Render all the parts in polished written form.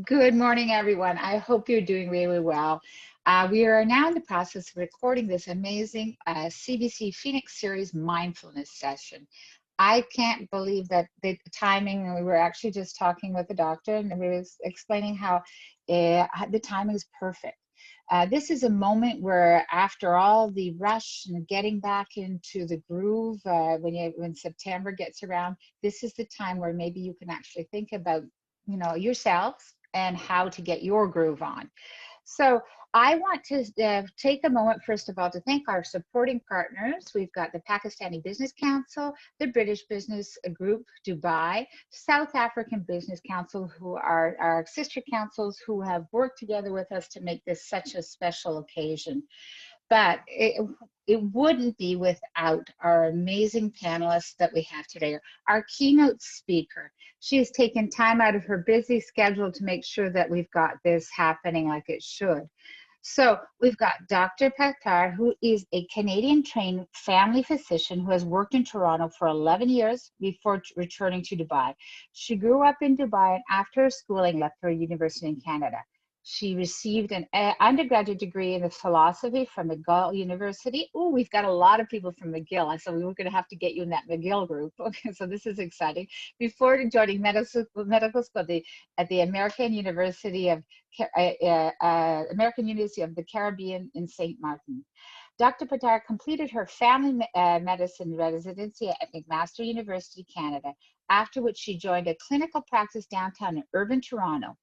Good morning, everyone. I hope you're doing really well. We are now in the process of recording this amazing CBC Phoenix Series mindfulness session. I can't believe that the timing, we were actually just talking with the doctor and we was explaining how the timing is perfect. This is a moment where after all the rush and getting back into the groove, when September gets around, this is the time where maybe you can actually think about, yourselves and how to get your groove on. So I want to take a moment, first of all, to thank our supporting partners. We've got the Pakistani Business Council, the British Business Group, Dubai, South African Business Council, who are our sister councils who have worked together with us to make this such a special occasion. But it wouldn't be without our amazing panelists that we have today. Our keynote speaker, she has taken time out of her busy schedule to make sure that we've got this happening like it should. So we've got Dr. Patkar, who is a Canadian-trained family physician who has worked in Toronto for 11 years before returning to Dubai. She grew up in Dubai and after her schooling left for a university in Canada. She received an undergraduate degree in philosophy from McGill University. Oh, we've got a lot of people from McGill, so we were going to have to get you in that McGill group. Okay, so this is exciting. Before joining medical school at the American University of the Caribbean in St. Martin. Dr. Patkar completed her family medicine residency at McMaster University, Canada, after which she joined a clinical practice downtown in urban Toronto.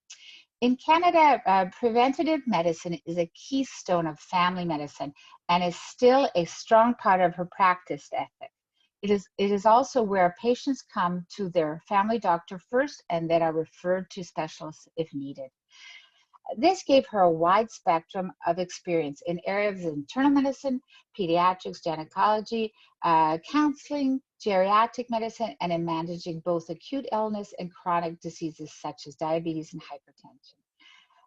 In Canada, preventative medicine is a keystone of family medicine and is still a strong part of her practice ethic. It is also where patients come to their family doctor first and then are referred to specialists if needed. This gave her a wide spectrum of experience in areas of internal medicine, pediatrics, gynecology, counseling, geriatric medicine, and in managing both acute illness and chronic diseases such as diabetes and hypertension.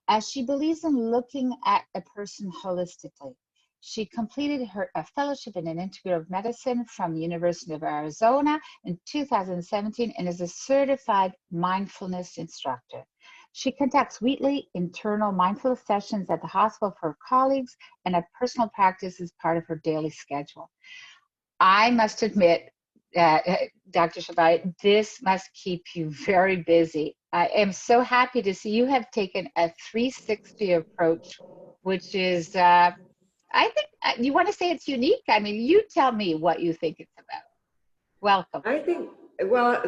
As she believes in looking at a person holistically, she completed a fellowship in integrative medicine from the University of Arizona in 2017 and is a certified mindfulness instructor. She conducts weekly internal mindfulness sessions at the hospital for her colleagues and a personal practice as part of her daily schedule. I must admit, Dr. Shabari, this must keep you very busy. I am so happy to see you have taken a 360 approach, which is, I think, you want to say it's unique? I mean, you tell me what you think it's about. Welcome. I think, well,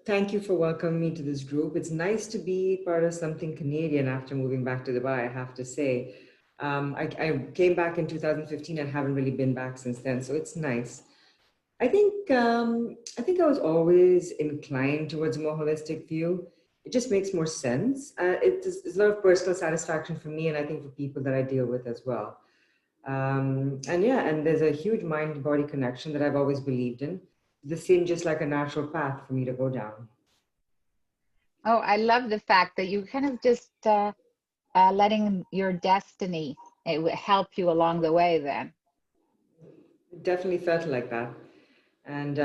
thank you for welcoming me to this group. It's nice to be part of something Canadian after moving back to Dubai, I have to say. I came back in 2015 and haven't really been back since then, so it's nice. I think I was always inclined towards a more holistic view. It just makes more sense. It's a lot of personal satisfaction for me, and I think for people that I deal with as well. And there's a huge mind-body connection that I've always believed in. This seemed just like a natural path for me to go down. Oh, I love the fact that you kind of just letting your destiny help you along the way then. It definitely felt like that. And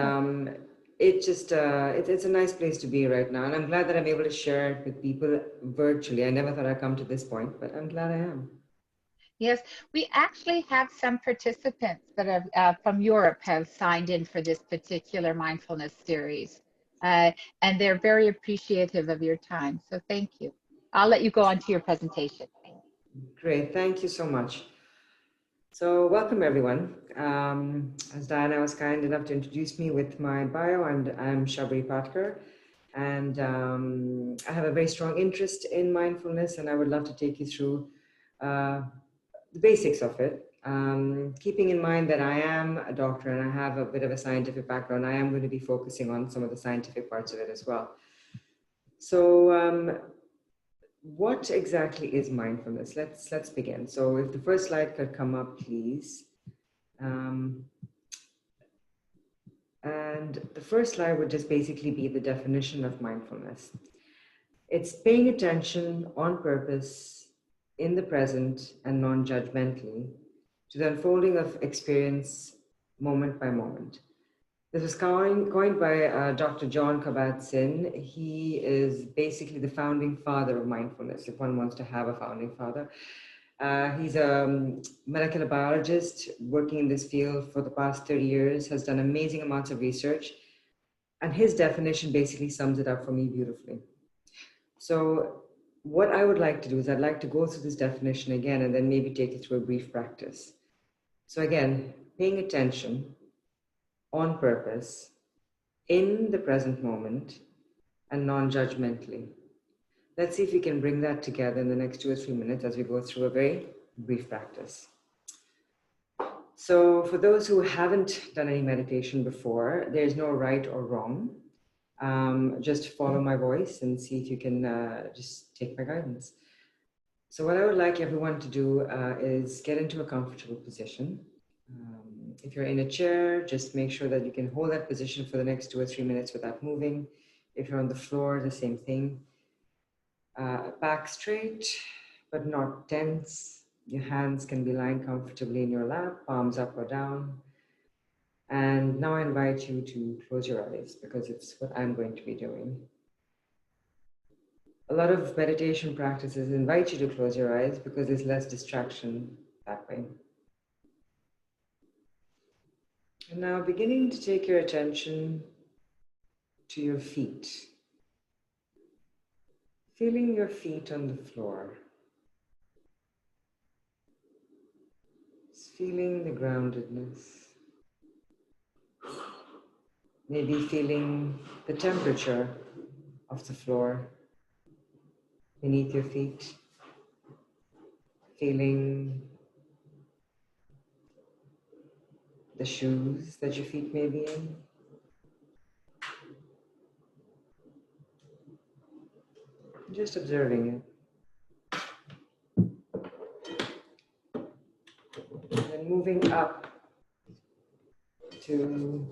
it's a nice place to be right now. And I'm glad that I'm able to share it with people virtually. I never thought I'd come to this point, but I'm glad I am. Yes, we actually have some participants that have from Europe have signed in for this particular mindfulness series. And they're very appreciative of your time. So thank you. I'll let you go on to your presentation. Great, thank you so much. So welcome everyone. As Diana was kind enough to introduce me with my bio, I'm Shabari Patkar, and I have a very strong interest in mindfulness, and I would love to take you through the basics of it. Keeping in mind that I am a doctor and I have a bit of a scientific background, I am going to be focusing on some of the scientific parts of it as well. So what exactly is mindfulness? Let's begin. So if the first slide could come up, please. And the first slide would just basically be the definition of mindfulness. It's paying attention on purpose, in the present, and non-judgmentally to the unfolding of experience moment by moment. This was coined by Dr. John Kabat-Zinn. He is basically the founding father of mindfulness, if one wants to have a founding father. He's a molecular biologist working in this field for the past 30 years, has done amazing amounts of research, and his definition basically sums it up for me beautifully. So what I would like to do is I'd like to go through this definition again and then maybe take it through a brief practice. So again, paying attention on purpose, in the present moment, and non-judgmentally. Let's see if we can bring that together in the next 2 or 3 minutes as we go through a very brief practice. So for those who haven't done any meditation before, there's no right or wrong. Just follow my voice and see if you can just take my guidance. So what I would like everyone to do is get into a comfortable position. If you're in a chair, just make sure that you can hold that position for the next 2 or 3 minutes without moving. If you're on the floor, the same thing. Back straight, but not tense. Your hands can be lying comfortably in your lap, palms up or down. And now I invite you to close your eyes because it's what I'm going to be doing. A lot of meditation practices invite you to close your eyes because there's less distraction that way. And now beginning to take your attention to your feet. Feeling your feet on the floor. Feeling the groundedness. Maybe feeling the temperature of the floor beneath your feet. Feeling the shoes that your feet may be in. Just observing it. And then moving up to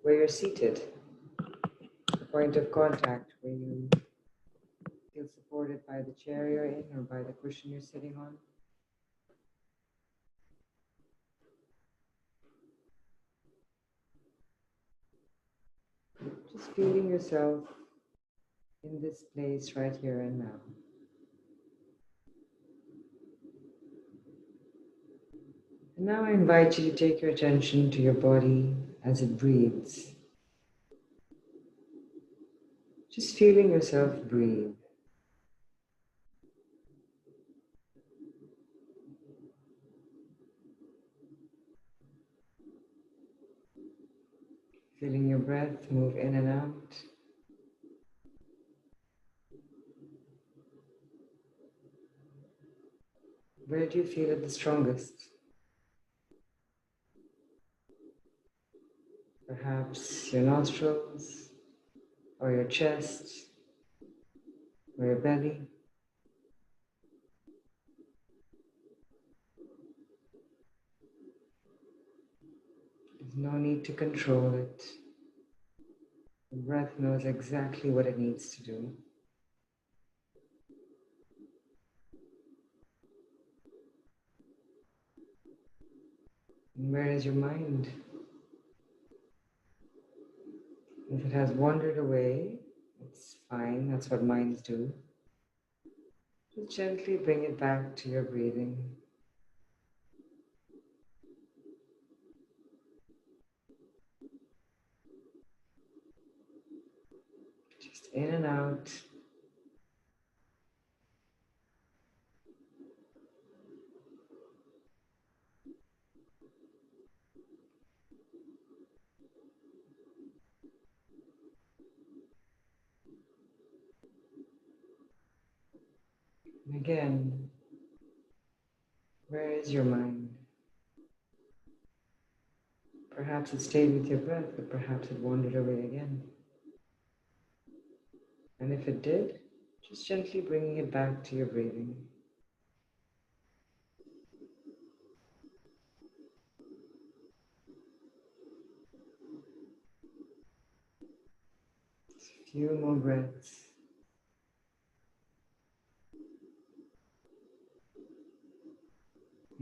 where you're seated, the point of contact where you feel supported by the chair you're in or by the cushion you're sitting on. Just feeling yourself in this place right here and now. And now I invite you to take your attention to your body as it breathes. Just feeling yourself breathe. Feeling your breath move in and out. Where do you feel it the strongest? Perhaps your nostrils, or your chest, or your belly. There's no need to control it. The breath knows exactly what it needs to do. And where is your mind? If it has wandered away, it's fine, that's what minds do. Just gently bring it back to your breathing. Just in and out. And again, where is your mind? Perhaps it stayed with your breath, but perhaps it wandered away again. And if it did, just gently bringing it back to your breathing. Just a few more breaths.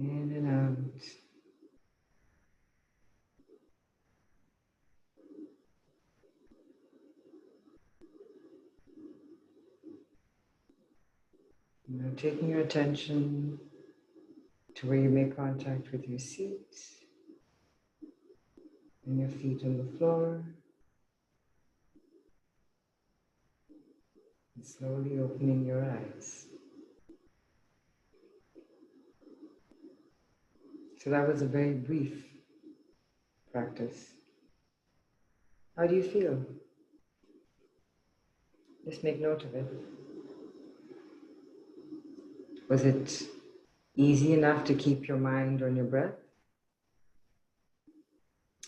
In and out. Now taking your attention to where you make contact with your seat and your feet on the floor. And slowly opening your eyes. So that was a very brief practice. How do you feel? Just make note of it. Was it easy enough to keep your mind on your breath?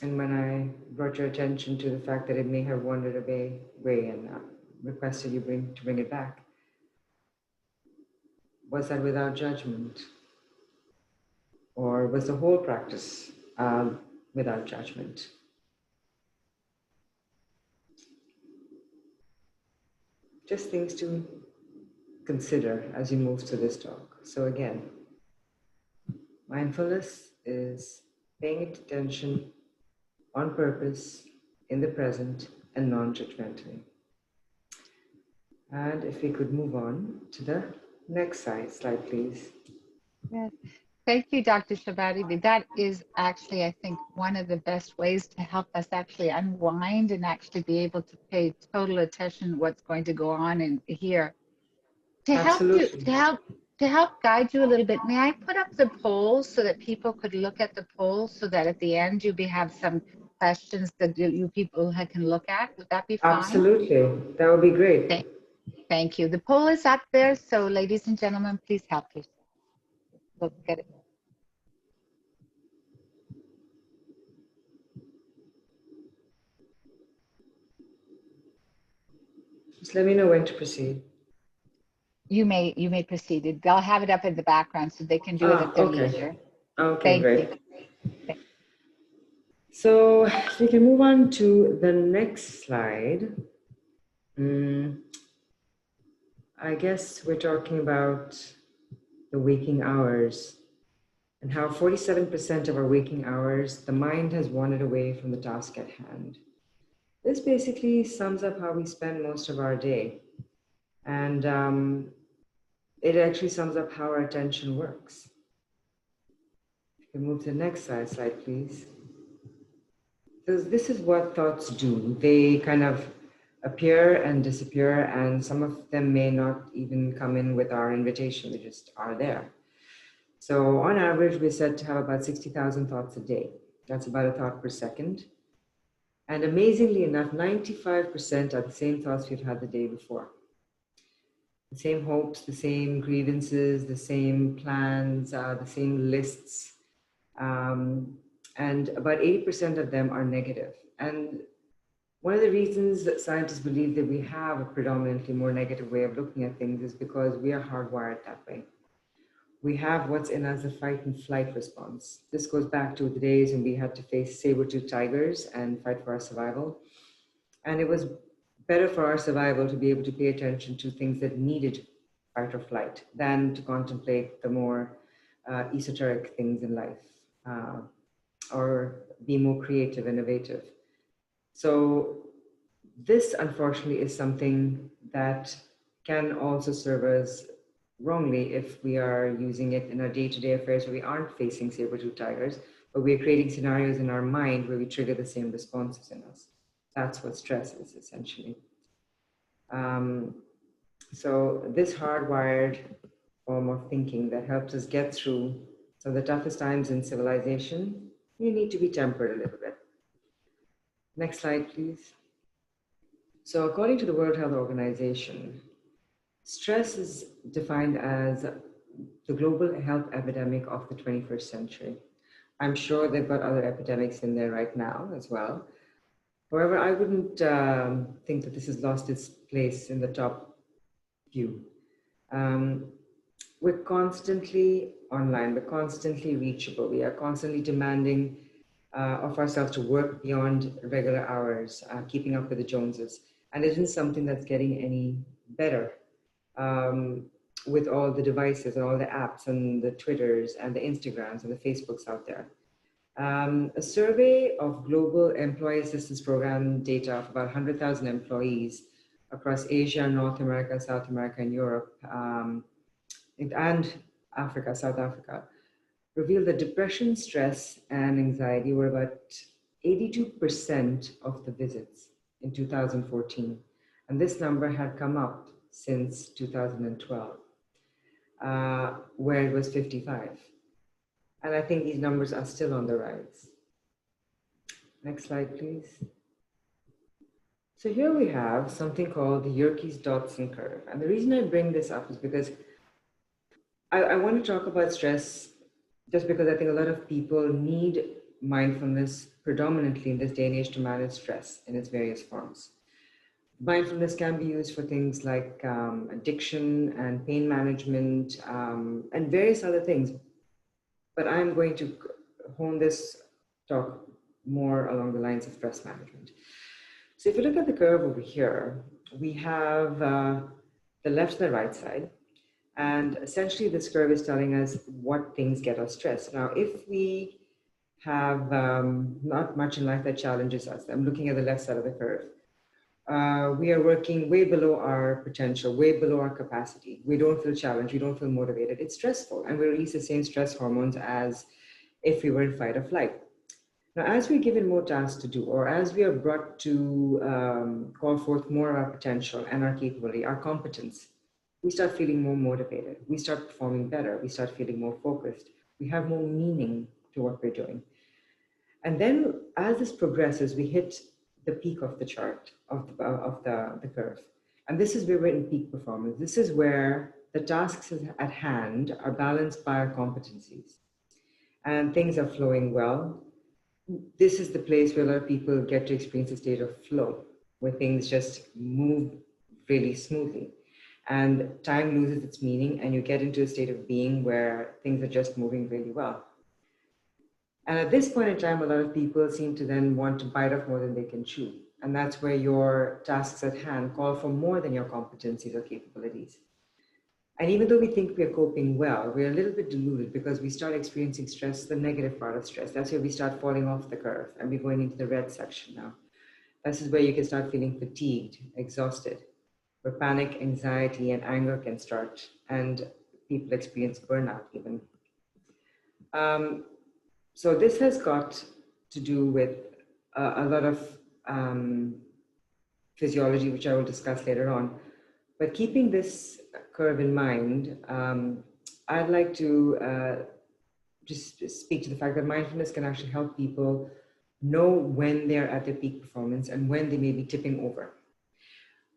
And when I brought your attention to the fact that it may have wandered away and requested you to bring it back, was that without judgment? Or was the whole practice without judgment? Just things to consider as you move to this talk. So again, mindfulness is paying attention on purpose, in the present, and non-judgmentally. And if we could move on to the next slide, please. Yes. Thank you, Dr. Shabari. That is actually, I think, one of the best ways to help us actually unwind and actually be able to pay total attention to what's going to go on in here. To help you, Absolutely. to help guide you a little bit, may I put up the polls so that people could look at the polls so that at the end you have some questions that you people can look at? Would that be fine? Absolutely. That would be great. Thank you. The poll is up there, so ladies and gentlemen, please help yourself. Look at it. Just let me know when to proceed. You may proceed. They'll have it up in the background so they can do it at their leisure. Okay, Thank great. you. So we can move on to the next slide. I guess we're talking about the waking hours and how 47% of our waking hours, the mind has wandered away from the task at hand. This basically sums up how we spend most of our day. And it actually sums up how our attention works. You can move to the next slide, please. So this is what thoughts do. They kind of appear and disappear, and some of them may not even come in with our invitation. They just are there. So on average, we're said to have about 60,000 thoughts a day. That's about a thought per second. And amazingly enough, 95% are the same thoughts we've had the day before. The same hopes, the same grievances, the same plans, the same lists. And about 80% of them are negative. And one of the reasons that scientists believe that we have a predominantly more negative way of looking at things is because we are hardwired that way. We have what's in us a fight and flight response. This goes back to the days when we had to face saber-toothed tigers and fight for our survival. And it was better for our survival to be able to pay attention to things that needed fight or flight than to contemplate the more esoteric things in life or be more creative, innovative. So this, unfortunately, is something that can also serve us wrongly if we are using it in our day-to-day affairs where we aren't facing saber-toothed tigers, but we're creating scenarios in our mind where we trigger the same responses in us. That's what stress is, essentially. So this hardwired form of thinking that helps us get through some of the toughest times in civilization, you need to be tempered a little bit. Next slide, please. So according to the World Health Organization, stress is defined as the global health epidemic of the 21st century. I'm sure they've got other epidemics in there right now as well. However, I wouldn't think that this has lost its place in the top few. We're constantly online, we're constantly reachable, we are constantly demanding of ourselves to work beyond regular hours, keeping up with the Joneses. And it isn't something that's getting any better with all the devices and all the apps and the Twitters and the Instagrams and the Facebooks out there. A survey of global employee assistance program data of about 100,000 employees across Asia, North America, South America, and Europe and Africa, South Africa, revealed that depression, stress, and anxiety were about 82% of the visits in 2014. And this number had come up since 2012, where it was 55. And I think these numbers are still on the rise. Next slide, please. So here we have something called the Yerkes-Dodson curve. And the reason I bring this up is because I want to talk about stress just because I think a lot of people need mindfulness predominantly in this day and age to manage stress in its various forms. Mindfulness can be used for things like addiction and pain management and various other things. But I'm going to hone this talk more along the lines of stress management. So if you look at the curve over here, we have the left and the right side. And essentially this curve is telling us what things get us stressed. Now, if we have not much in life that challenges us, I'm looking at the left side of the curve. We are working way below our potential, way below our capacity. We don't feel challenged, we don't feel motivated. It's stressful, and we release the same stress hormones as if we were in fight or flight. Now, as we're given more tasks to do, or as we are brought to call forth more of our potential and our capability, our competence, we start feeling more motivated. We start performing better. We start feeling more focused. We have more meaning to what we're doing. And then as this progresses, we hit the peak of the chart, of the curve. And this is where we're in peak performance. This is where the tasks at hand are balanced by our competencies. And things are flowing well. This is the place where a lot of people get to experience a state of flow, where things just move really smoothly. And time loses its meaning, and you get into a state of being where things are just moving really well. And at this point in time, a lot of people seem to then want to bite off more than they can chew. And that's where your tasks at hand call for more than your competencies or capabilities. And even though we think we're coping well, we're a little bit deluded because we start experiencing stress, the negative part of stress. That's where we start falling off the curve, and we're going into the red section now. This is where you can start feeling fatigued, exhausted, where panic, anxiety, and anger can start, and people experience burnout even. So this has got to do with a lot of physiology, which I will discuss later on. But keeping this curve in mind, I'd like to just speak to the fact that mindfulness can actually help people know when they're at their peak performance and when they may be tipping over.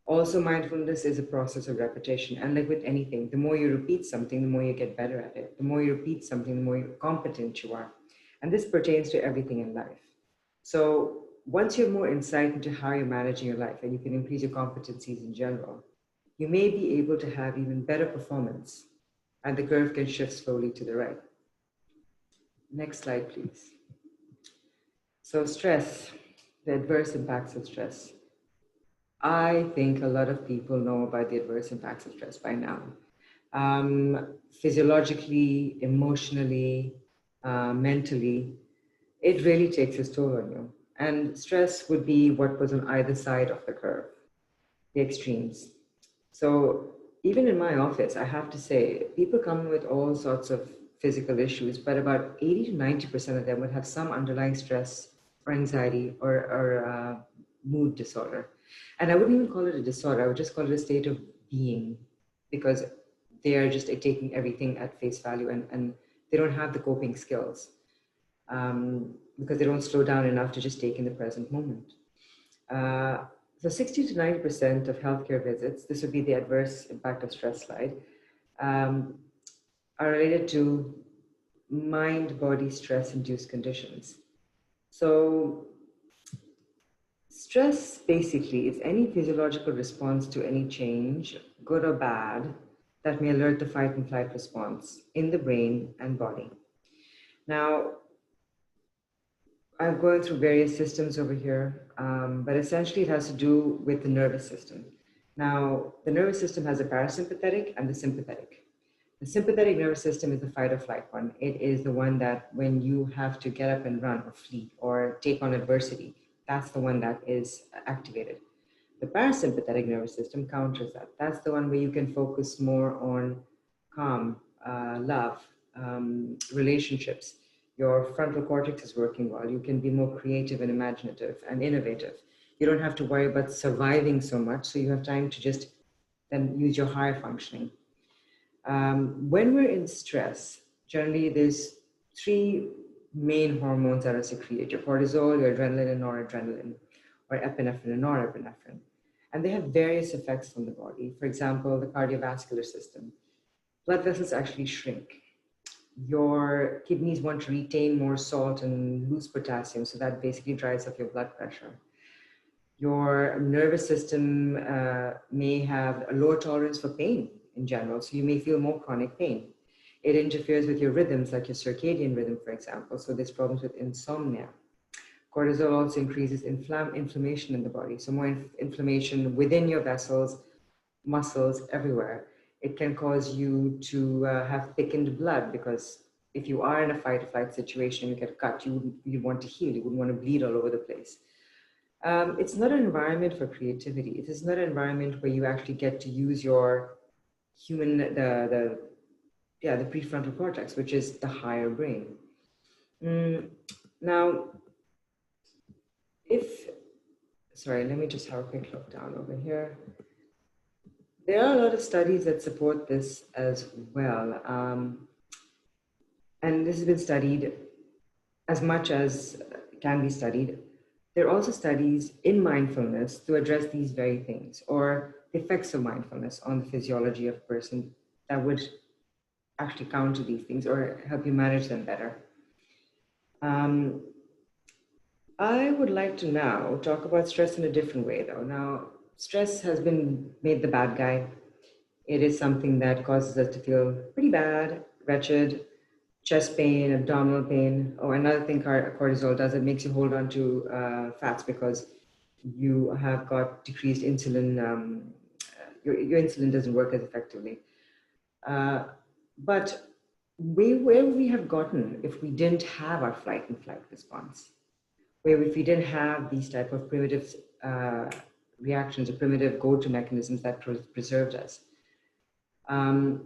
Also, mindfulness is a process of repetition. And like with anything, the more you repeat something, the more you get better at it. The more you repeat something, the more competent you are. And this pertains to everything in life. So once you have more insight into how you're managing your life and you can increase your competencies in general, you may be able to have even better performance, and the curve can shift slowly to the right. Next slide, please. So stress, the adverse impacts of stress. I think a lot of people know about the adverse impacts of stress by now. Physiologically, emotionally, mentally, it really takes its toll on you. And stress would be what was on either side of the curve, the extremes. So even in my office, I have to say, people come in with all sorts of physical issues, but about 80 to 90% of them would have some underlying stress or anxiety or mood disorder. And I wouldn't even call it a disorder. I would just call it a state of being, because they are just taking everything at face value, and they don't have the coping skills because they don't slow down enough to just take in the present moment. So 60 to 90% of healthcare visits, this would be the adverse impact of stress slide, are related to mind-body stress-induced conditions. So stress basically is any physiological response to any change, good or bad, that may alert the fight and flight response in the brain and body. Now, I'm going through various systems over here, but essentially it has to do with the nervous system. Now, the nervous system has a parasympathetic and the sympathetic. The sympathetic nervous system is the fight or flight one. It is the one that when you have to get up and run or flee or take on adversity, that's the one that is activated. The parasympathetic nervous system counters that. That's the one where you can focus more on calm, love, relationships. Your frontal cortex is working well. You can be more creative and imaginative and innovative. You don't have to worry about surviving so much, so you have time to just then use your higher functioning. When we're in stress, generally there's three main hormones that are secreted: your cortisol, your adrenaline and noradrenaline, or epinephrine and norepinephrine. And they have various effects on the body. For example, the cardiovascular system. Blood vessels actually shrink. Your kidneys want to retain more salt and lose potassium, so that basically drives up your blood pressure. Your nervous system may have a lower tolerance for pain in general, so you may feel more chronic pain. It interferes with your rhythms, like your circadian rhythm, for example, so there's problems with insomnia. Cortisol also increases inflammation in the body, so more inflammation within your vessels, muscles, everywhere. It can cause you to have thickened blood, because if you are in a fight or flight situation, you get cut, you want to heal, you wouldn't want to bleed all over the place. It's not an environment for creativity. It is not an environment where you actually get to use your the prefrontal cortex, which is the higher brain. Now, let me just have a quick look down over here. There are a lot of studies that support this as well. And this has been studied as much as can be studied. There are also studies in mindfulness to address these very things, or the effects of mindfulness on the physiology of a person, that would actually counter these things or help you manage them better. I would like to now talk about stress in a different way, though. Now, stress has been made the bad guy. It is something that causes us to feel pretty bad, wretched, chest pain, abdominal pain. Oh, another thing cortisol does, it makes you hold on to fats because you have got decreased insulin. Your insulin doesn't work as effectively. But where we have gotten if we didn't have our flight and flight response, where if we didn't have these type of primitive reactions or primitive go-to mechanisms that preserved us. And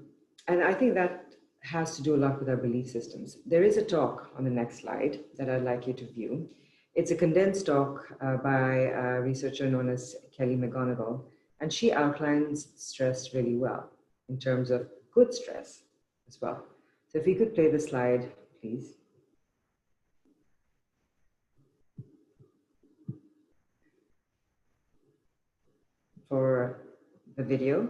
I think that has to do a lot with our belief systems. There is a talk on the next slide that I'd like you to view. It's a condensed talk by a researcher known as Kelly McGonigal, and she outlines stress really well in terms of good stress as well. So if you could play the slide, please. For the video.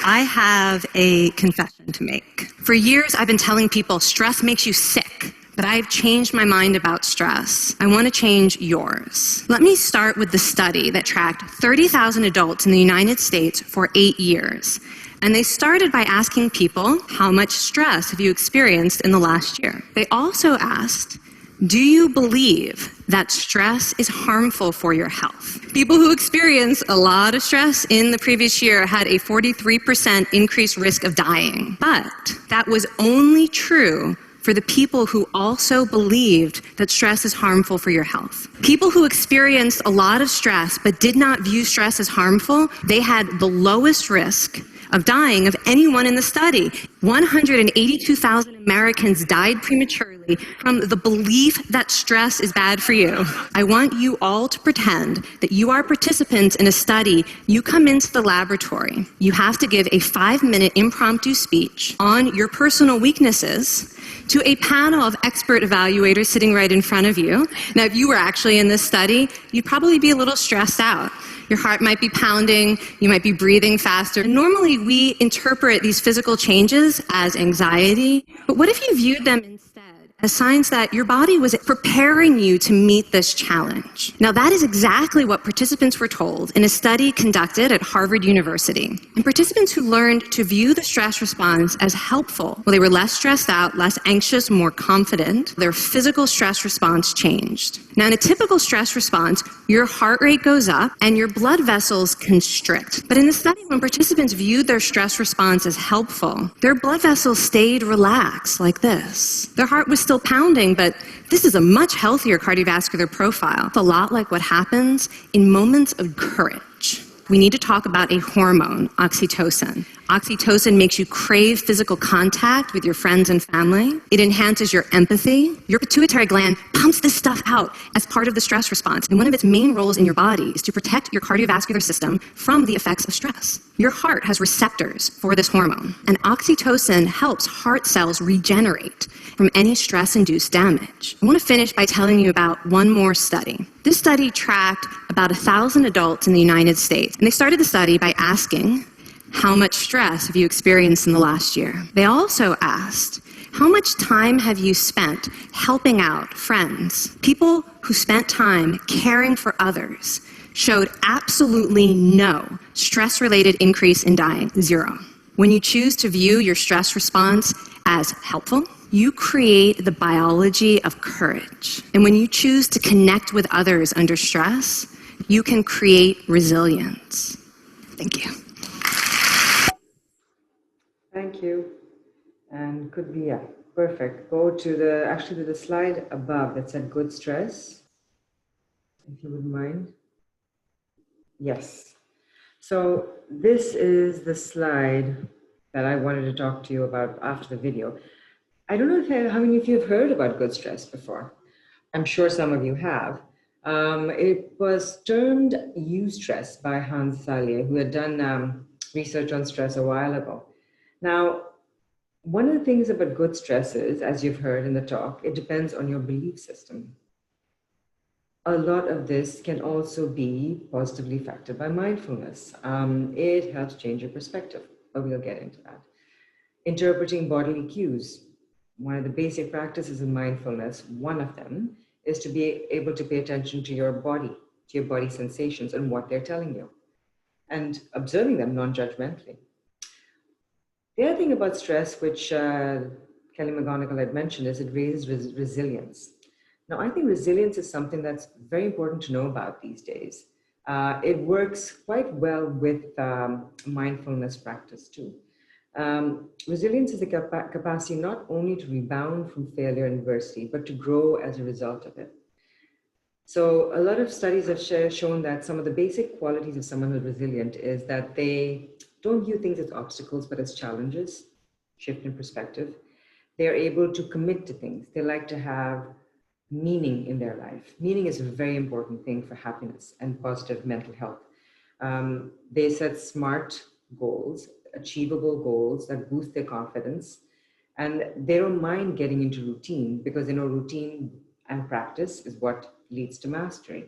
I have a confession to make. For years, I've been telling people stress makes you sick, but I've changed my mind about stress. I want to change yours. Let me start with the study that tracked 30,000 adults in the United States for 8 years. And they started by asking people, how much stress have you experienced in the last year? They also asked, do you believe that stress is harmful for your health? People who experienced a lot of stress in the previous year had a 43% increased risk of dying. But that was only true for the people who also believed that stress is harmful for your health. People who experienced a lot of stress but did not view stress as harmful, they had the lowest risk of dying of anyone in the study. 182,000 Americans died prematurely from the belief that stress is bad for you. I want you all to pretend that you are participants in a study. You come into the laboratory. You have to give a 5-minute impromptu speech on your personal weaknesses to a panel of expert evaluators sitting right in front of you. Now, if you were actually in this study, you'd probably be a little stressed out. Your heart might be pounding, you might be breathing faster. Normally, we interpret these physical changes as anxiety, but what if you viewed them instead as signs that your body was preparing you to meet this challenge? Now, that is exactly what participants were told in a study conducted at Harvard University. And participants who learned to view the stress response as helpful, well, they were less stressed out, less anxious, more confident. Their physical stress response changed. Now, in a typical stress response, your heart rate goes up and your blood vessels constrict. But in the study, when participants viewed their stress response as helpful, their blood vessels stayed relaxed like this. Their heart was still pounding, but this is a much healthier cardiovascular profile. It's a lot like what happens in moments of courage. we need to talk about a hormone, oxytocin. Oxytocin makes you crave physical contact with your friends and family. It enhances your empathy. Your pituitary gland pumps this stuff out as part of the stress response. And one of its main roles in your body is to protect your cardiovascular system from the effects of stress. Your heart has receptors for this hormone, and oxytocin helps heart cells regenerate from any stress-induced damage. I want to finish by telling you about one more study. This study tracked about 1,000 adults in the United States, and they started the study by asking, how much stress have you experienced in the last year? They also asked, how much time have you spent helping out friends? People who spent time caring for others showed absolutely no stress-related increase in dying, 0. When you choose to view your stress response as helpful, you create the biology of courage. And when you choose to connect with others under stress, you can create resilience. Thank you. Thank you. And could be, yeah, perfect. Go to the slide above that said good stress, if you wouldn't mind. Yes. So this is the slide that I wanted to talk to you about after the video. I don't know how many of you have heard about good stress before. I'm sure some of you have. It was termed Eustress by Hans Selye, who had done research on stress a while ago. Now, one of the things about good stress is, as you've heard in the talk, it depends on your belief system. A lot of this can also be positively affected by mindfulness. It helps change your perspective, but we'll get into that. Interpreting bodily cues. One of the basic practices of mindfulness, one of them, is to be able to pay attention to your body sensations and what they're telling you, and observing them non-judgmentally. The other thing about stress, which Kelly McGonigal had mentioned, is it raises resilience. Now, I think resilience is something that's very important to know about these days. It works quite well with mindfulness practice too. Resilience is the capacity not only to rebound from failure and adversity, but to grow as a result of it. So a lot of studies have shown that some of the basic qualities of someone who's resilient is that they don't view things as obstacles, but as challenges, shift in perspective. They're able to commit to things. They like to have meaning in their life. Meaning is a very important thing for happiness and positive mental health. They set smart goals, achievable goals that boost their confidence, and they don't mind getting into routine because they know routine and practice is what leads to mastery.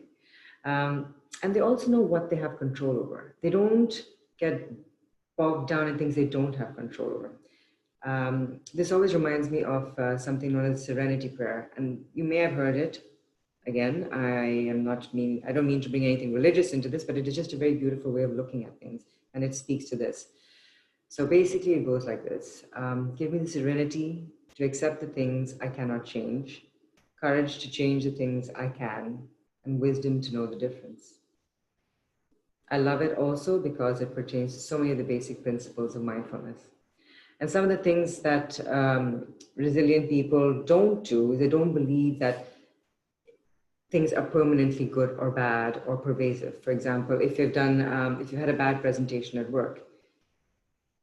And they also know what they have control over. They don't get bogged down in things they don't have control over. This always reminds me of something known as serenity prayer, and you may have heard it. Again, I don't mean to bring anything religious into this, but it is just a very beautiful way of looking at things, and it speaks to this. So basically it goes like this. Give me the serenity to accept the things I cannot change, courage to change the things I can, and wisdom to know the difference. I love it also because it pertains to so many of the basic principles of mindfulness. And some of the things that resilient people don't do is they don't believe that things are permanently good or bad or pervasive. For example, if you've had a bad presentation at work,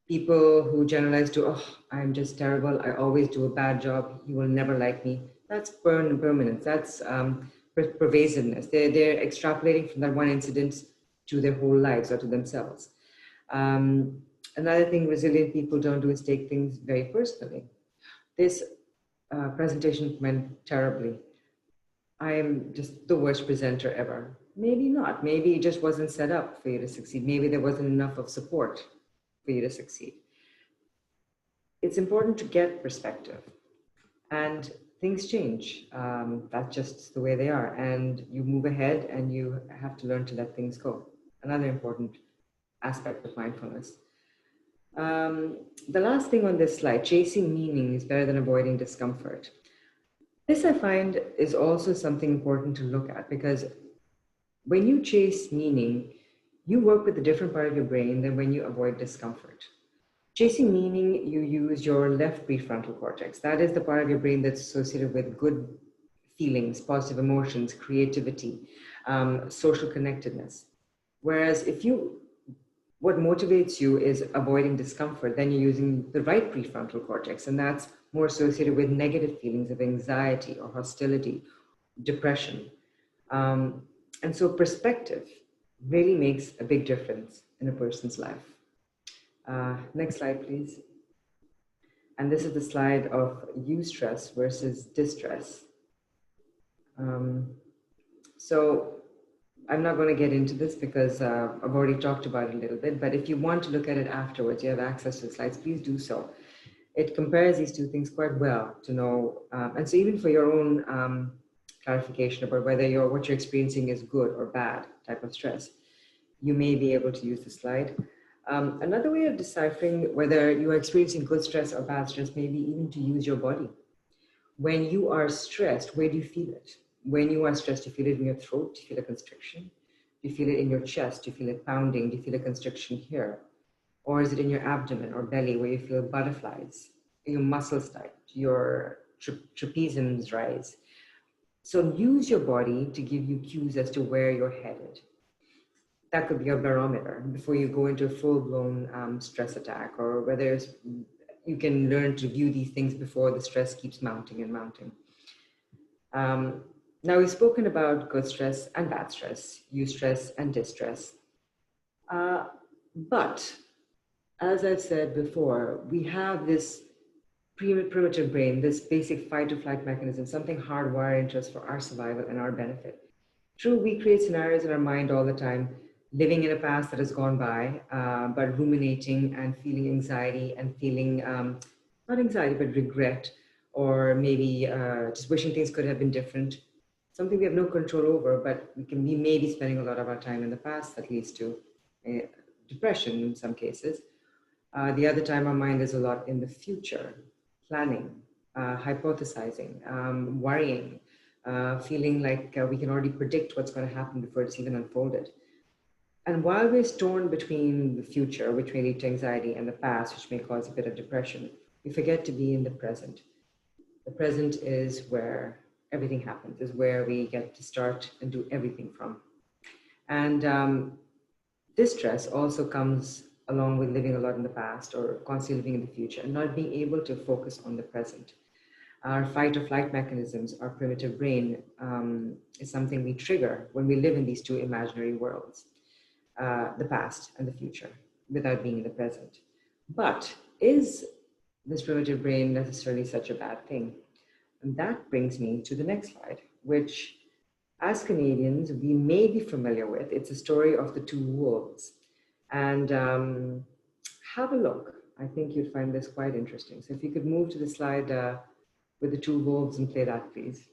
people who generalize to, oh, I'm just terrible, I always do a bad job, you will never like me. That's permanence, that's pervasiveness. They're extrapolating from that one incident to their whole lives or to themselves. Another thing resilient people don't do is take things very personally. This presentation went terribly. I am just the worst presenter ever. Maybe not. Maybe it just wasn't set up for you to succeed. Maybe there wasn't enough of support for you to succeed. It's important to get perspective, and things change. That's just the way they are, and you move ahead and you have to learn to let things go. Another important aspect of mindfulness. The last thing on this slide, chasing meaning is better than avoiding discomfort. This I find is also something important to look at, because when you chase meaning, you work with a different part of your brain than when you avoid discomfort. Chasing meaning, you use your left prefrontal cortex. That is the part of your brain that's associated with good feelings, positive emotions, creativity, social connectedness. Whereas if you what motivates you is avoiding discomfort, then you're using the right prefrontal cortex, and that's more associated with negative feelings of anxiety or hostility, depression. And so perspective really makes a big difference in a person's life. Next slide, please. And this is the slide of eustress versus distress. So I'm not going to get into this because I've already talked about it a little bit, but if you want to look at it afterwards, you have access to the slides, please do so. It compares these two things quite well to know, and so even for your own clarification about whether what you're experiencing is good or bad type of stress, you may be able to use the slide. Another way of deciphering whether you are experiencing good stress or bad stress may be even to use your body. When you are stressed, where do you feel it? When you are stressed, do you feel it in your throat? Do you feel a constriction? Do you feel it in your chest? Do you feel it pounding? Do you feel a constriction here? Or is it in your abdomen or belly where you feel butterflies? Your muscles tight, your trapeziums rise. So use your body to give you cues as to where you're headed. That could be your barometer before you go into a full-blown stress attack, or whether you can learn to view these things before the stress keeps mounting and mounting. Now we've spoken about good stress and bad stress, eustress and distress. But as I've said before, we have this primitive brain, this basic fight or flight mechanism, something hardwired into us for our survival and our benefit. True, we create scenarios in our mind all the time, living in a past that has gone by, but ruminating and feeling anxiety and feeling, not anxiety, but regret, or maybe just wishing things could have been different. Something we have no control over, but we may be spending a lot of our time in the past that leads to depression in some cases. The other time our mind is a lot in the future, planning, hypothesizing, worrying, feeling like we can already predict what's going to happen before it's even unfolded. And while we're torn between the future, which may lead to anxiety, and the past, which may cause a bit of depression, we forget to be in the present. The present is where everything happens, is where we get to start and do everything from. And distress also comes along with living a lot in the past or constantly living in the future and not being able to focus on the present. Our fight or flight mechanisms, our primitive brain, is something we trigger when we live in these two imaginary worlds, the past and the future, without being in the present. But is this primitive brain necessarily such a bad thing? And that brings me to the next slide, which as Canadians, we may be familiar with. It's a story of the two wolves. And have a look. I think you'd find this quite interesting. So if you could move to the slide with the two wolves and play that, please.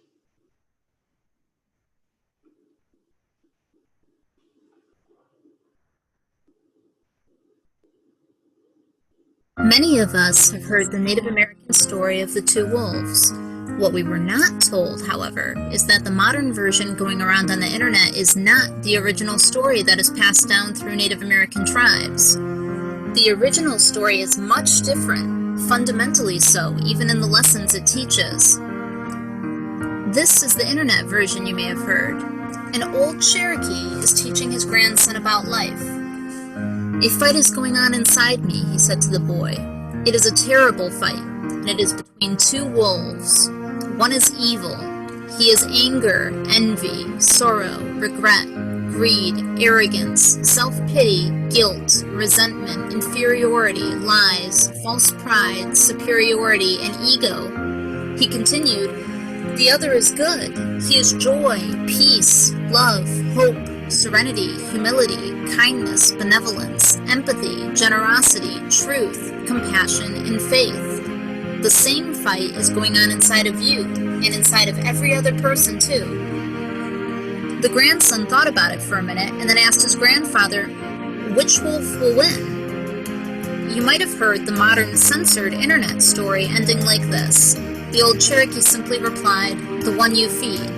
Many of us have heard the Native American story of the two wolves. What we were not told, however, is that the modern version going around on the internet is not the original story that is passed down through Native American tribes. The original story is much different, fundamentally so, even in the lessons it teaches. This is the internet version you may have heard. An old Cherokee is teaching his grandson about life. "A fight is going on inside me," he said to the boy. "It is a terrible fight, and it is between two wolves. One is evil. He is anger, envy, sorrow, regret, greed, arrogance, self-pity, guilt, resentment, inferiority, lies, false pride, superiority, and ego." He continued, "The other is good. He is joy, peace, love, hope, serenity, humility, kindness, benevolence, empathy, generosity, truth, compassion, and faith. The same fight is going on inside of you, and inside of every other person too." The grandson thought about it for a minute, and then asked his grandfather, "Which wolf will win?" You might have heard the modern censored internet story ending like this. The old Cherokee simply replied, "The one you feed."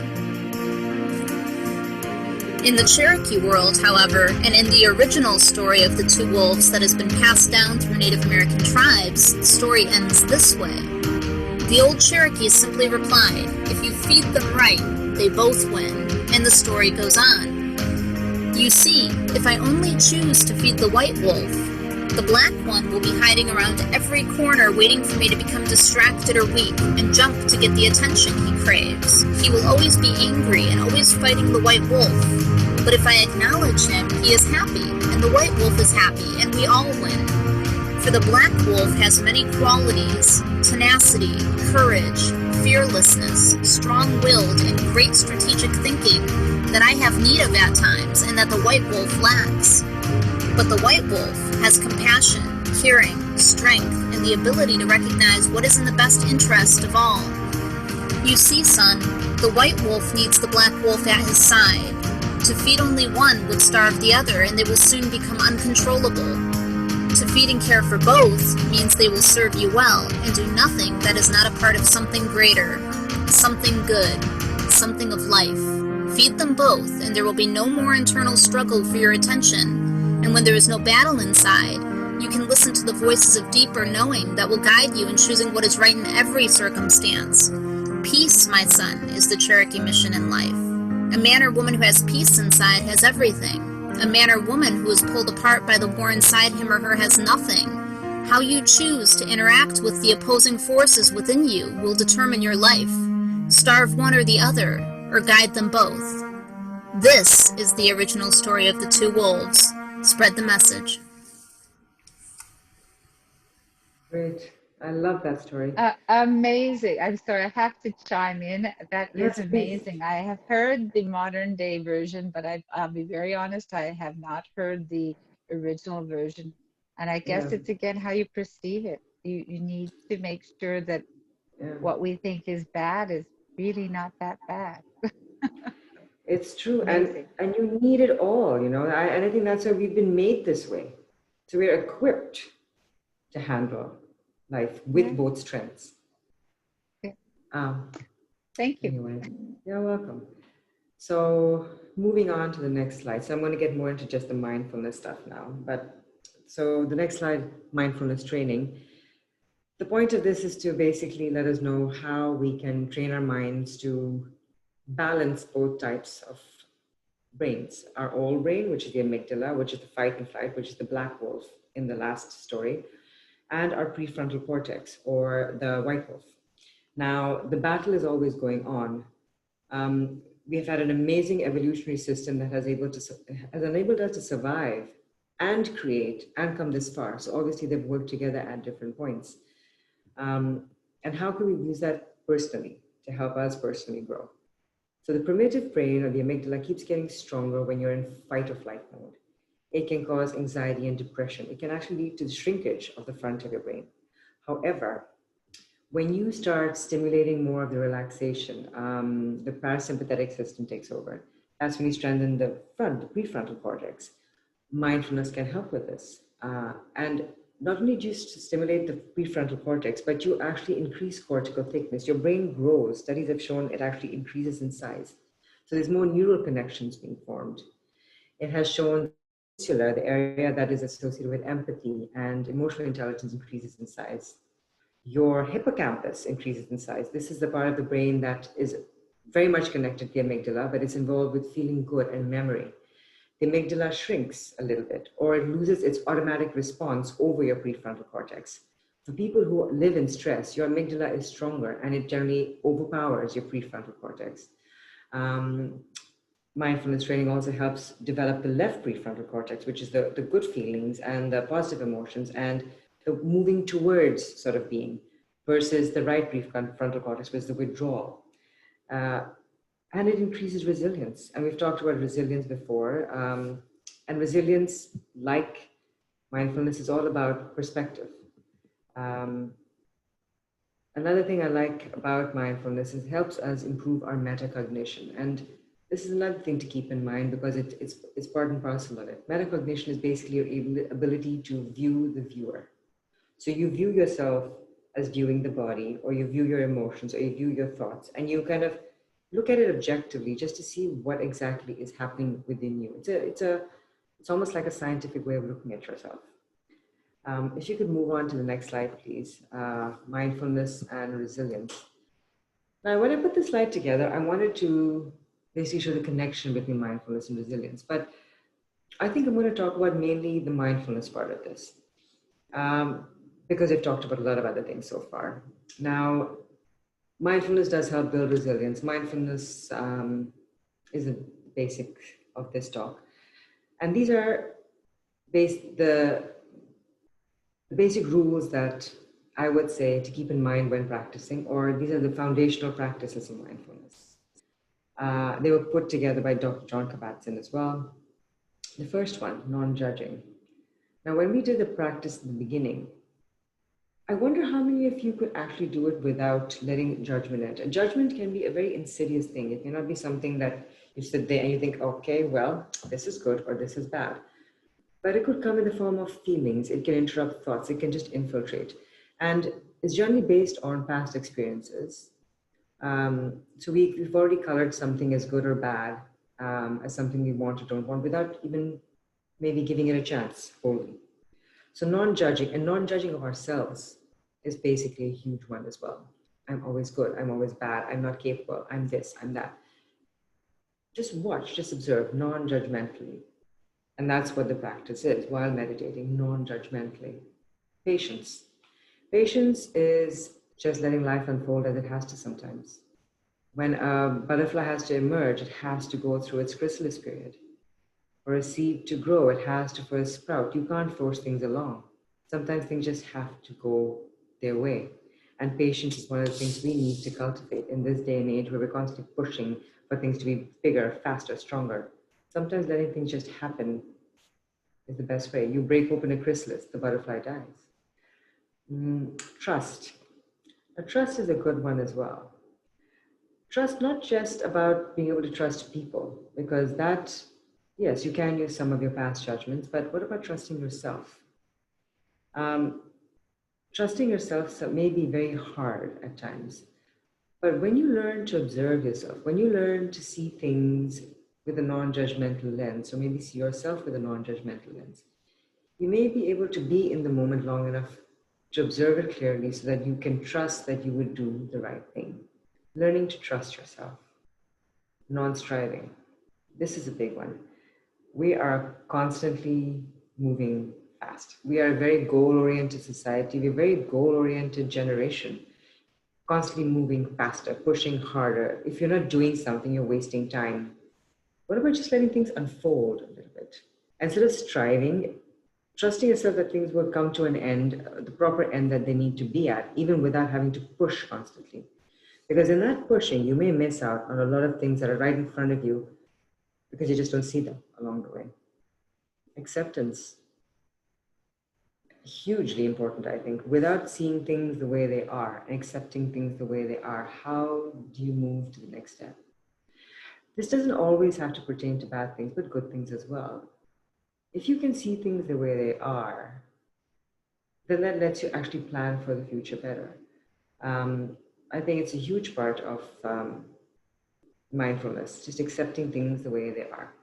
In the Cherokee world, however, and in the original story of the two wolves that has been passed down through Native American tribes, the story ends this way. The old Cherokee simply replied, "If you feed them right, they both win," and the story goes on. You see, if I only choose to feed the white wolf, the black one will be hiding around every corner waiting for me to become distracted or weak and jump to get the attention he craves. He will always be angry and always fighting the white wolf. But if I acknowledge him, he is happy, and the white wolf is happy, and we all win. For the black wolf has many qualities: tenacity, courage, fearlessness, strong-willed, and great strategic thinking that I have need of at times and that the white wolf lacks. But the white wolf has compassion, caring, strength, and the ability to recognize what is in the best interest of all. You see, son, the white wolf needs the black wolf at his side. To feed only one would starve the other, and they will soon become uncontrollable. To feed and care for both means they will serve you well and do nothing that is not a part of something greater, something good, something of life. Feed them both, and there will be no more internal struggle for your attention. And when there is no battle inside, you can listen to the voices of deeper knowing that will guide you in choosing what is right in every circumstance. Peace, my son, is the Cherokee mission in life. A man or woman who has peace inside has everything. A man or woman who is pulled apart by the war inside him or her has nothing. How you choose to interact with the opposing forces within you will determine your life. Starve one or the other, or guide them both. This is the original story of the two wolves. Spread the message. Great. I love that story. Amazing. I'm sorry, I have to chime in. That is Yes, please. amazing. I have heard the modern day version, but I'll be very honest, I have not heard the original version. And I guess Yeah. it's again how you perceive it. You need to make sure that Yeah. what we think is bad is really not that bad. It's true, Amazing. and you need it all, you know. And I think that's why we've been made this way. So we're equipped to handle life with Yeah. both strengths. Yeah. Um, Thank you. Anyway, you're welcome. So moving on to the next slide. So I'm going to get more into just the mindfulness stuff now. But so the next slide, mindfulness training. The point of this is to basically let us know how we can train our minds to balance both types of brains. Our old brain, which is the amygdala, which is the fight and flight, which is the black wolf in the last story, and our prefrontal cortex, or the white wolf. Now, the battle is always going on. We have had an amazing evolutionary system that has enabled us to survive and create and come this far. So obviously they've worked together at different points. And how can we use that personally to help us personally grow? So the primitive brain, or the amygdala, keeps getting stronger when you're in fight or flight mode. It can cause anxiety and depression. It can actually lead to the shrinkage of the front of your brain. However, when you start stimulating more of the relaxation, the parasympathetic system takes over. That's when you strengthen the prefrontal cortex. Mindfulness can help with this. And not only just to stimulate the prefrontal cortex, but you actually increase cortical thickness. Your brain grows. Studies have shown it actually increases in size. So there's more neural connections being formed. It has shown the area that is associated with empathy and emotional intelligence increases in size. Your hippocampus increases in size. This is the part of the brain that is very much connected to the amygdala, but it's involved with feeling good and memory. The amygdala shrinks a little bit, or it loses its automatic response over your prefrontal cortex. For people who live in stress, your amygdala is stronger and it generally overpowers your prefrontal cortex. Mindfulness training also helps develop the left prefrontal cortex, which is the good feelings and the positive emotions and the moving towards sort of being, versus the right prefrontal cortex, which is the withdrawal. And it increases resilience. And we've talked about resilience before. And resilience, like mindfulness, is all about perspective. Another thing I like about mindfulness is it helps us improve our metacognition. And this is another thing to keep in mind because it's part and parcel of it. Metacognition is basically your ability to view the viewer. So you view yourself as viewing the body, or you view your emotions, or you view your thoughts, and you kind of look at it objectively just to see what exactly is happening within you. It's almost like a scientific way of looking at yourself. If you could move on to the next slide, please. Mindfulness and resilience. Now, when I put this slide together, I wanted to basically show the connection between mindfulness and resilience. But I think I'm going to talk about mainly the mindfulness part of this, because I've talked about a lot of other things so far. Now, mindfulness does help build resilience. Mindfulness is a basic of this talk. And these are the basic rules that I would say to keep in mind when practicing, or these are the foundational practices of mindfulness. They were put together by Dr. John Kabat-Zinn as well. The first one, non-judging. Now, when we did the practice in the beginning, I wonder how many of you could actually do it without letting judgment enter. Judgment can be a very insidious thing. It may not be something that you sit there and you think, okay, well, this is good or this is bad. But it could come in the form of feelings. It can interrupt thoughts. It can just infiltrate. And it's generally based on past experiences. So we've already colored something as good or bad, as something we want or don't want, without even maybe giving it a chance wholly. So non-judging, and non-judging of ourselves is basically a huge one as well. I'm always good, I'm always bad, I'm not capable, I'm this, I'm that. Just watch, just observe non-judgmentally. And that's what the practice is while meditating, non-judgmentally. Patience. Patience is just letting life unfold as it has to sometimes. When a butterfly has to emerge, it has to go through its chrysalis period. For a seed to grow, it has to first sprout. You can't force things along. Sometimes things just have to go their way. And patience is one of the things we need to cultivate in this day and age where we're constantly pushing for things to be bigger, faster, stronger. Sometimes letting things just happen is the best way. You break open a chrysalis, the butterfly dies. Trust. Now, trust is a good one as well. Trust not just about being able to trust people, because that, yes, you can use some of your past judgments, but what about trusting yourself? Trusting yourself may be very hard at times, but when you learn to observe yourself, when you learn to see things with a non-judgmental lens, or maybe see yourself with a non-judgmental lens, you may be able to be in the moment long enough to observe it clearly so that you can trust that you would do the right thing. Learning to trust yourself. Non-striving. This is a big one. We are constantly moving fast. We are a very goal-oriented society. We're a very goal-oriented generation. Constantly moving faster, pushing harder. If you're not doing something, you're wasting time. What about just letting things unfold a little bit? Instead of striving, trusting yourself that things will come to an end, the proper end that they need to be at, even without having to push constantly. Because in that pushing, you may miss out on a lot of things that are right in front of you because you just don't see them along the way. Acceptance. Hugely important, I think. Without seeing things the way they are and accepting things the way they are, how do you move to the next step? This doesn't always have to pertain to bad things, but good things as well. If you can see things the way they are, then that lets you actually plan for the future better. I think it's a huge part of mindfulness, just accepting things the way they are.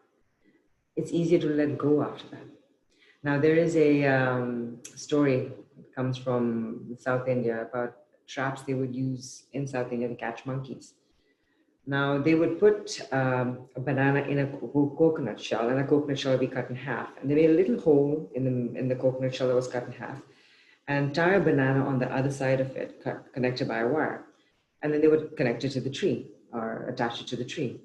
It's easier to let go after that. Now, there is a story that comes from South India about traps they would use in South India to catch monkeys. Now, they would put a banana in a coconut shell, and a coconut shell would be cut in half. And they made a little hole in the coconut shell that was cut in half, and tie a banana on the other side of it, connected by a wire. And then they would connect it to the tree or attach it to the tree.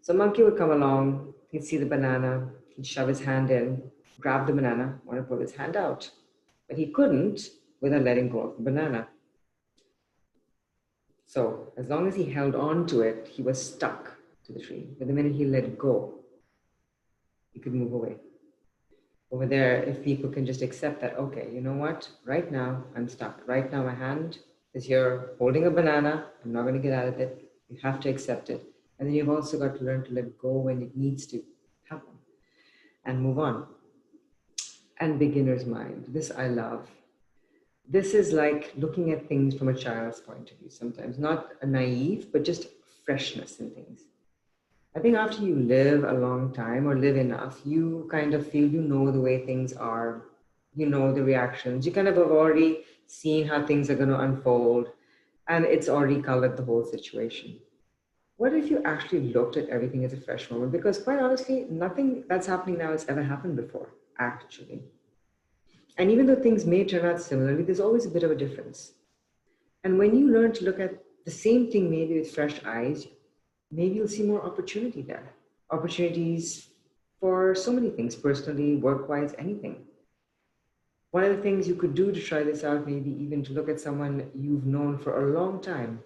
So monkey would come along, he'd see the banana, he'd shove his hand in, grab the banana, want to pull his hand out. But he couldn't without letting go of the banana. So as long as he held on to it, he was stuck to the tree. But the minute he let go, he could move away. Over there, if people can just accept that, okay, you know what? Right now, I'm stuck. Right now, my hand is here holding a banana. I'm not going to get out of it. You have to accept it. And then you've also got to learn to let go when it needs to happen and move on. And beginner's mind. This I love. This is like looking at things from a child's point of view sometimes. Not a naive, but just freshness in things. I think after you live a long time or live enough, you kind of feel you know the way things are, you know the reactions, you kind of have already seen how things are going to unfold, and it's already colored the whole situation. what if you actually looked at everything as a fresh moment? Because quite honestly, nothing that's happening now has ever happened before, actually. And even though things may turn out similarly, there's always a bit of a difference. And when you learn to look at the same thing maybe with fresh eyes, maybe you'll see more opportunity there. Opportunities for so many things, personally, work-wise, anything. One of the things you could do to try this out, maybe even to look at someone you've known for a long time,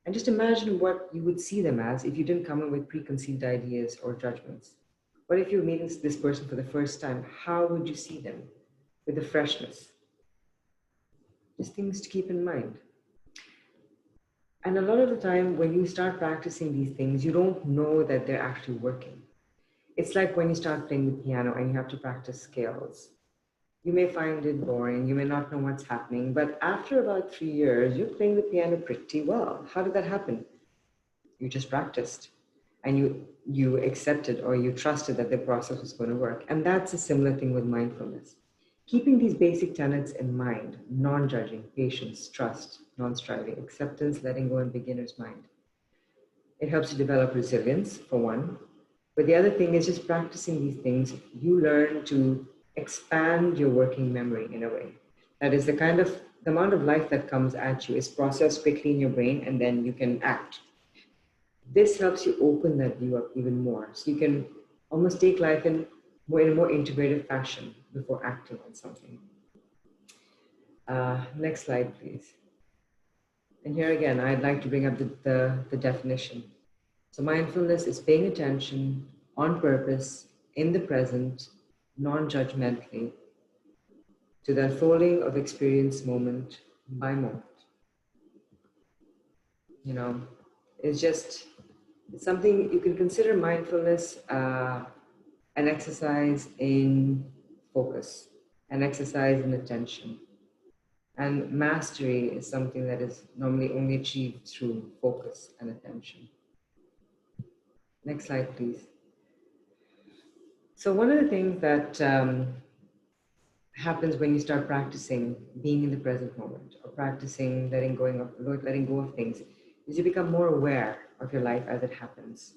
and just imagine what you would see them as if you didn't come in with preconceived ideas or judgments. What if you're meeting this person for the first time? How would you see them with the freshness? Just things to keep in mind. And a lot of the time, when you start practicing these things, you don't know that they're actually working. It's like when you start playing the piano and you have to practice scales. You may find it boring, you may not know what's happening, but after about 3 years, you're playing the piano pretty well. How did that happen? You just practiced and you accepted or you trusted that the process was going to work. And that's a similar thing with mindfulness. Keeping these basic tenets in mind, non-judging, patience, trust, non-striving, acceptance, letting go, and beginner's mind. It helps you develop resilience, for one. But the other thing is just practicing these things, you learn to expand your working memory in a way. That is the amount of life that comes at you is processed quickly in your brain and then you can act. This helps you open that view up even more. So you can almost take life in a more integrative fashion before acting on something. Next slide, please. And here again, I'd like to bring up the definition. So mindfulness is paying attention on purpose, in the present, non-judgmentally, to the unfolding of experience moment by moment. You know, it's something you can consider mindfulness an exercise in focus, an exercise in attention. And mastery is something that is normally only achieved through focus and attention. Next slide, please. So one of the things that happens when you start practicing being in the present moment or practicing letting go of things is you become more aware of your life as it happens.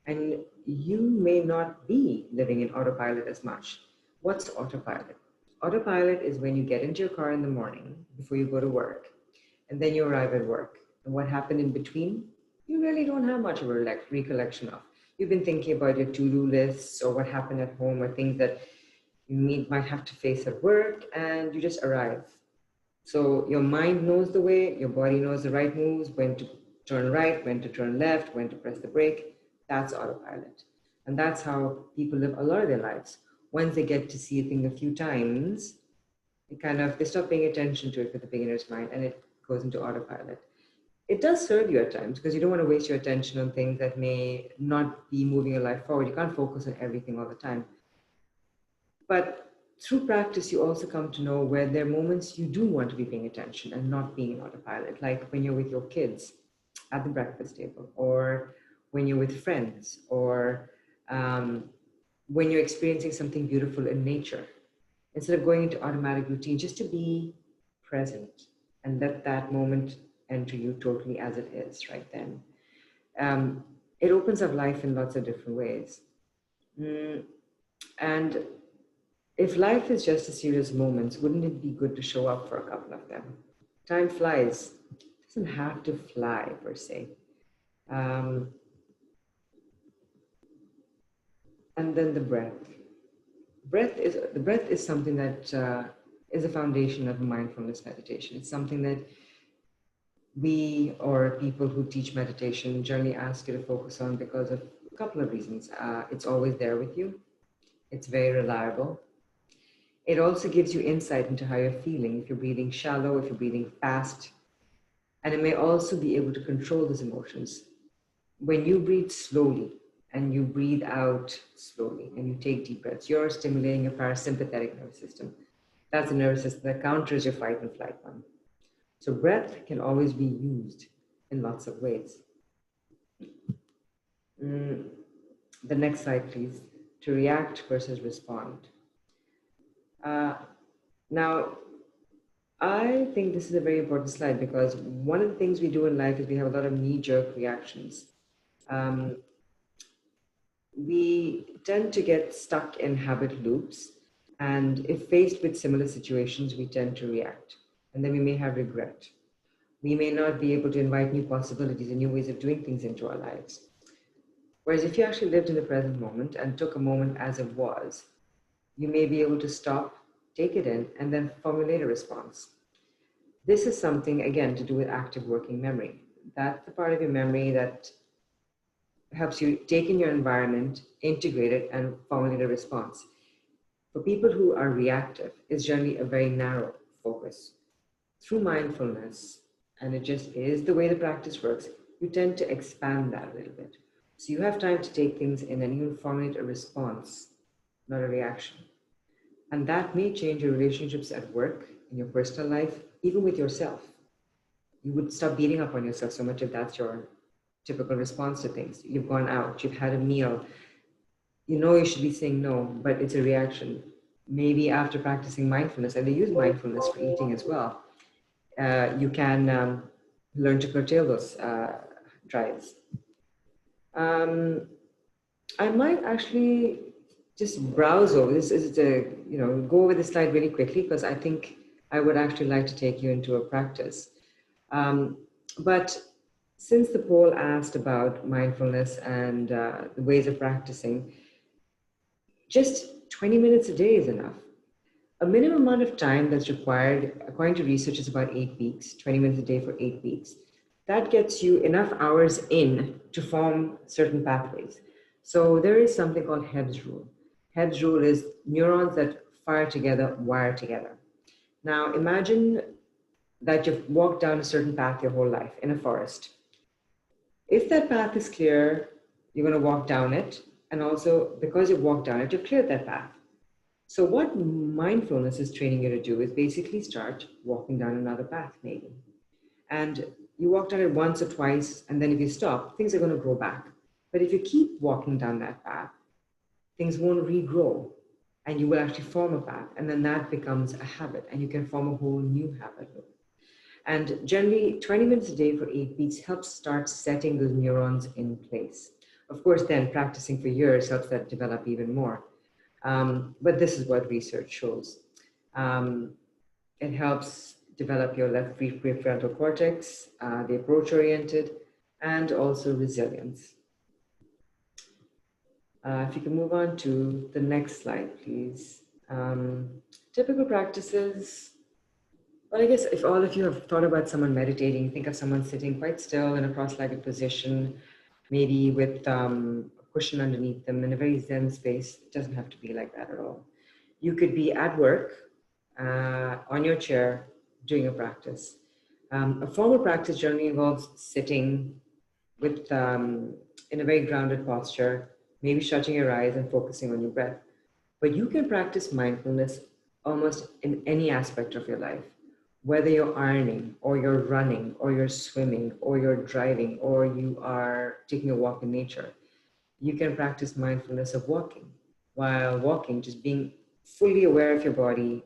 And you may not be living in autopilot as much. What's autopilot? Autopilot is when you get into your car in the morning before you go to work, and then you arrive at work. And what happened in between, you really don't have much of a recollection of. You've been thinking about your to-do lists or what happened at home or things that you might have to face at work, and you just arrive. So your mind knows the way, your body knows the right moves, when to turn right, when to turn left, when to press the brake. That's autopilot. And that's how people live a lot of their lives. Once they get to see a thing a few times, they stop paying attention to it with the beginner's mind and it goes into autopilot. It does serve you at times because you don't want to waste your attention on things that may not be moving your life forward. You can't focus on everything all the time. But through practice, you also come to know where there are moments you do want to be paying attention and not being in autopilot, like when you're with your kids at the breakfast table, or when you're with friends, or when you're experiencing something beautiful in nature. Instead of going into automatic routine, just to be present and let that moment enter you totally as it is right then. It opens up life in lots of different ways. And if life is just a series of moments, wouldn't it be good to show up for a couple of them? Time flies. It doesn't have to fly per se. And then the breath. The breath is something that is a foundation of a mindfulness meditation. It's something that we or people who teach meditation generally ask you to focus on because of a couple of reasons. It's always there with you. It's very reliable. It also gives you insight into how you're feeling, if you're breathing shallow, if you're breathing fast. And it may also be able to control those emotions. When you breathe slowly and you breathe out slowly and you take deep breaths, you're stimulating your parasympathetic nervous system. That's the nervous system that counters your fight and flight one. So breath can always be used in lots of ways. The next slide, please. To react versus respond. Now, I think this is a very important slide because one of the things we do in life is we have a lot of knee-jerk reactions. We tend to get stuck in habit loops, and if faced with similar situations, we tend to react, and then we may have regret. We may not be able to invite new possibilities and new ways of doing things into our lives. Whereas if you actually lived in the present moment and took a moment as it was, you may be able to stop, take it in, and then formulate a response. This is something, again, to do with active working memory. That's the part of your memory that helps you take in your environment, integrate it, and formulate a response. For people who are reactive, it's generally a very narrow focus. Through mindfulness, and it just is the way the practice works, you tend to expand that a little bit. So you have time to take things in and even formulate a response, not a reaction. And that may change your relationships at work, in your personal life, even with yourself. You would stop beating up on yourself so much if that's your typical response to things. You've gone out, you've had a meal, you know you should be saying no, but it's a reaction. Maybe after practicing mindfulness, and they use mindfulness for eating as well, you can learn to curtail those drives. I might actually just browse over this. Is go over this slide really quickly, because I think I would actually like to take you into a practice. But since the poll asked about mindfulness and the ways of practicing, just 20 minutes a day is enough. A minimum amount of time that's required, according to research, is about 8 weeks, 20 minutes a day for 8 weeks. That gets you enough hours in to form certain pathways. So there is something called Hebb's rule. Hebb's rule is neurons that fire together, wire together. Now imagine that you've walked down a certain path your whole life in a forest. If that path is clear, you're going to walk down it. And also, because you've walked down it, you've cleared that path. So what mindfulness is training you to do is basically start walking down another path, maybe. And you walk down it once or twice, and then if you stop, things are going to grow back. But if you keep walking down that path, things won't regrow, and you will actually form a path. And then that becomes a habit, and you can form a whole new habit. And generally, 20 minutes a day for 8 weeks helps start setting those neurons in place. Of course, then practicing for years helps that develop even more. But this is what research shows. It helps develop your left prefrontal cortex, the approach-oriented, and also resilience. If you can move on to the next slide, please. Typical practices. Well, I guess if all of you have thought about someone meditating, think of someone sitting quite still in a cross-legged position, maybe with a cushion underneath them in a very zen space. It doesn't have to be like that at all. You could be at work, on your chair, doing a practice. A formal practice generally involves sitting with, in a very grounded posture, maybe shutting your eyes and focusing on your breath. But you can practice mindfulness almost in any aspect of your life. Whether you're ironing, or you're running, or you're swimming, or you're driving, or you are taking a walk in nature, you can practice mindfulness of walking. While walking, just being fully aware of your body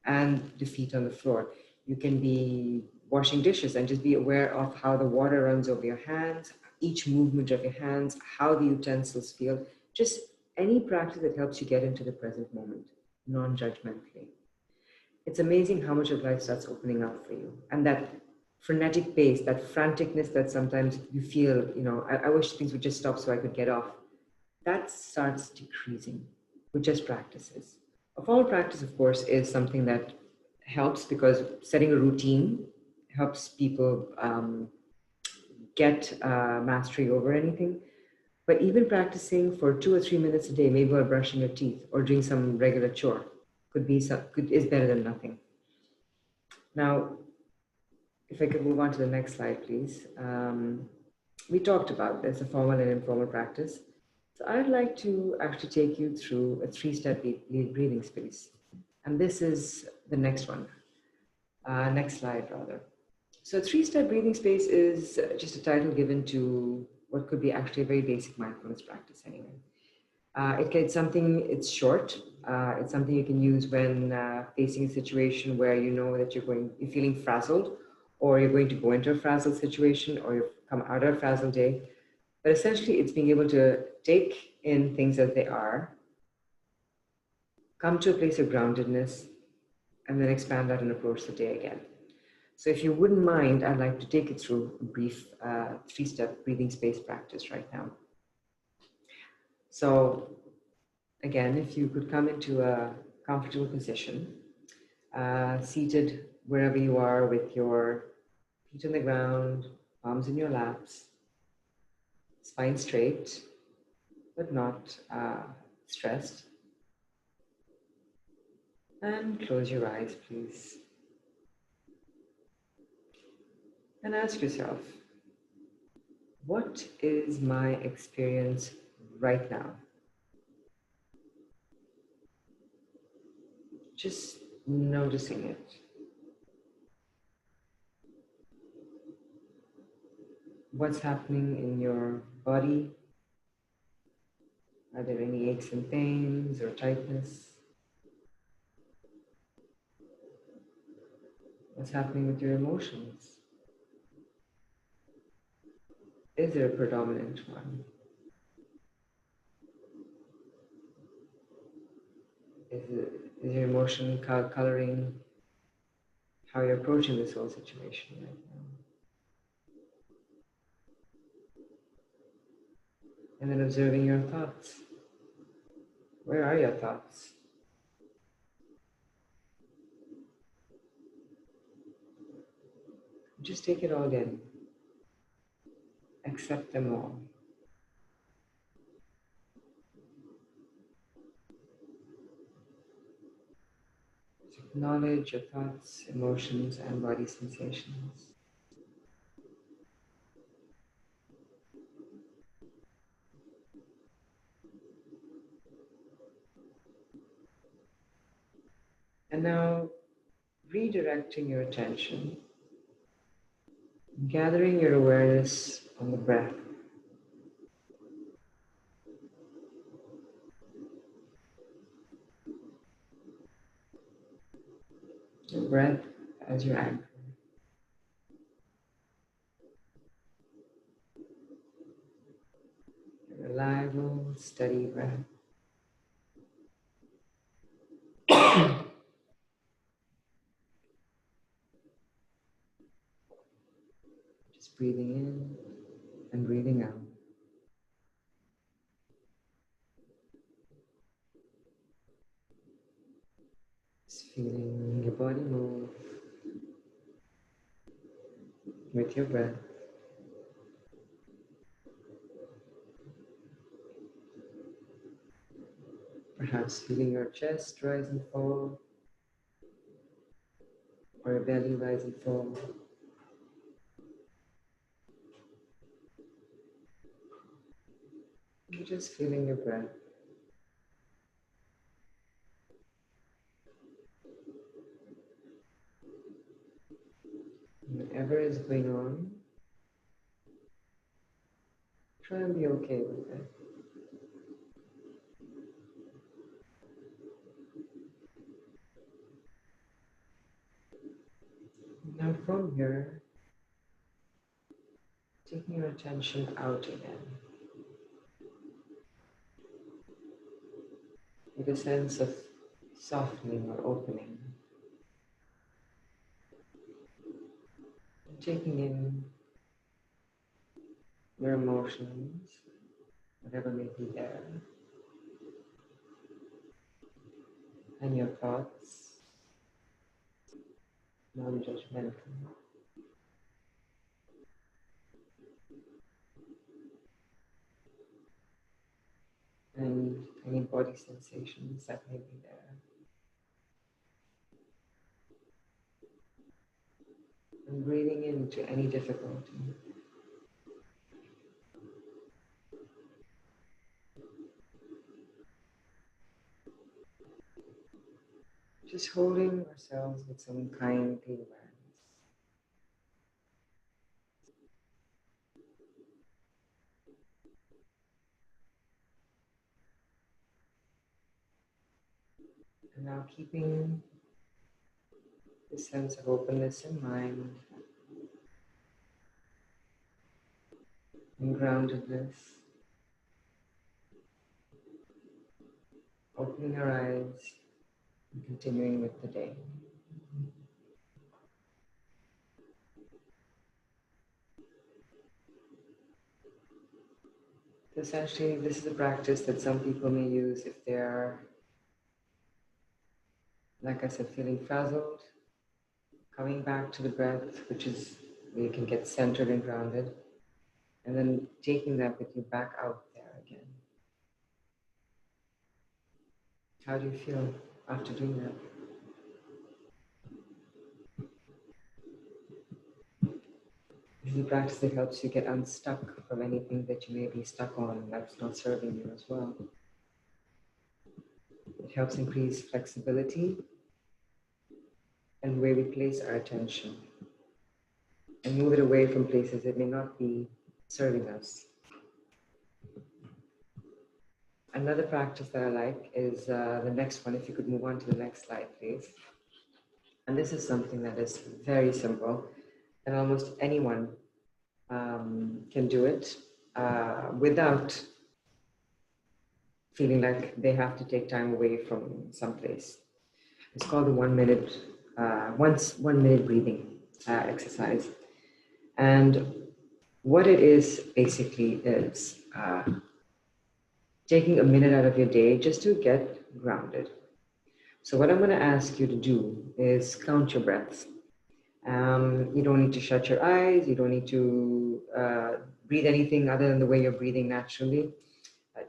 and the feet on the floor. You can be washing dishes and just be aware of how the water runs over your hands, each movement of your hands, how the utensils feel. Just any practice that helps you get into the present moment, non-judgmentally. It's amazing how much of life starts opening up for you. And that frenetic pace, that franticness that sometimes you feel, I wish things would just stop so I could get off. That starts decreasing with just practices. A formal practice, of course, is something that helps because setting a routine helps people get mastery over anything. But even practicing for 2 or 3 minutes a day, maybe while brushing your teeth or doing some regular chore, is better than nothing. Now, if I could move on to the next slide, please. We talked about this, a formal and informal practice. So I'd like to actually take you through a 3-step breathing space. And this is the next one. Next slide, rather. So 3-step breathing space is just a title given to what could be actually a very basic mindfulness practice anyway. It's short. It's something you can use when facing a situation where you know that you're feeling frazzled, or you're going to go into a frazzled situation, or you've come out of a frazzled day. But essentially, it's being able to take in things as they are, come to a place of groundedness, and then expand that and approach the day again. So if you wouldn't mind, I'd like to take you through a brief 3-step breathing space practice right now. So again, if you could come into a comfortable position, seated wherever you are with your feet on the ground, palms in your laps, spine straight, but not stressed. And close your eyes, please. And ask yourself, what is my experience right now? Just noticing it. What's happening in your body? Are there any aches and pains or tightness? What's happening with your emotions? Is there a predominant one? Is your emotion coloring how you're approaching this whole situation right now? And then observing your thoughts. Where are your thoughts? Just take it all in. Accept them all. Just acknowledge your thoughts, emotions, and body sensations. And now, redirecting your attention, gathering your awareness on the breath. The breath as your anchor. A reliable, steady breath. Just breathing in and breathing out. Just feeling your body move with your breath. Perhaps feeling your chest rise and fall, or your belly rise and fall. You're just feeling your breath. Whatever is going on, try and be okay with it. Now from here, taking your attention out again, with a sense of softening or opening. Taking in your emotions, whatever may be there, and your thoughts, non-judgmental. And any body sensations that may be there. And breathing into any difficulty. Just holding ourselves with some kindly awareness. And now keeping this sense of openness in mind, and groundedness. Opening our eyes and continuing with the day. So essentially, this is a practice that some people may use if they're, like I said, feeling frazzled, coming back to the breath, which is where you can get centered and grounded, and then taking that with you back out there again. How do you feel after doing that? This is a practice that helps you get unstuck from anything that you may be stuck on that's not serving you as well. It helps increase flexibility and where we place our attention and move it away from places that may not be serving us. Another practice that I like is the next one. If you could move on to the next slide, please. And this is something that is very simple, and almost anyone can do it without feeling like they have to take time away from someplace. It's called the 1 minute, 1 minute breathing exercise. And what it is basically is taking a minute out of your day just to get grounded. So what I'm going to ask you to do is count your breaths. You don't need to shut your eyes. You don't need to breathe anything other than the way you're breathing naturally.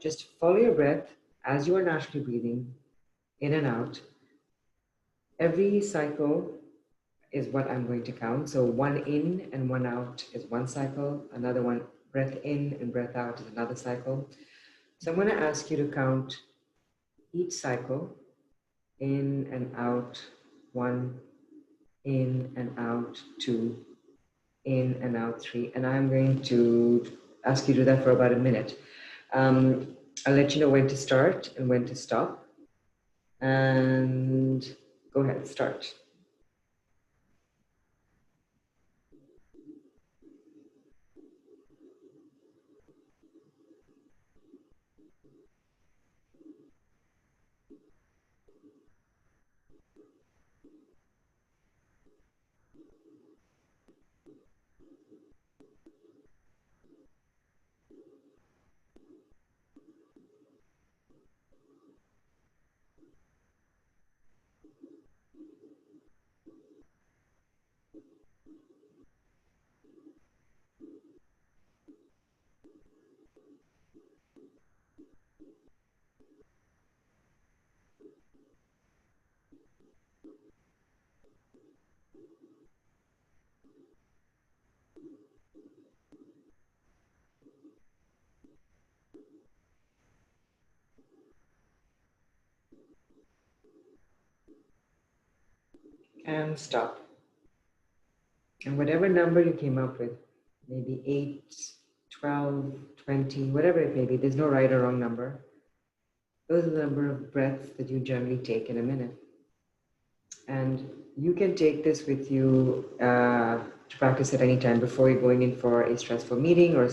Just follow your breath as you are naturally breathing in and out. Every cycle is what I'm going to count. So 1 in and 1 out is 1 cycle. Another one, breath in and breath out, is another cycle. So I'm going to ask you to count each cycle, in and out, 1, in and out, 2, in and out, 3. And I'm going to ask you to do that for about a minute. I'll let you know when to start and when to stop. And go ahead, start. And stop. And whatever number you came up with, maybe 8, 12, 20, whatever it may be, there's no right or wrong number. Those are the number of breaths that you generally take in a minute. And you can take this with you to practice at any time before you're going in for a stressful meeting or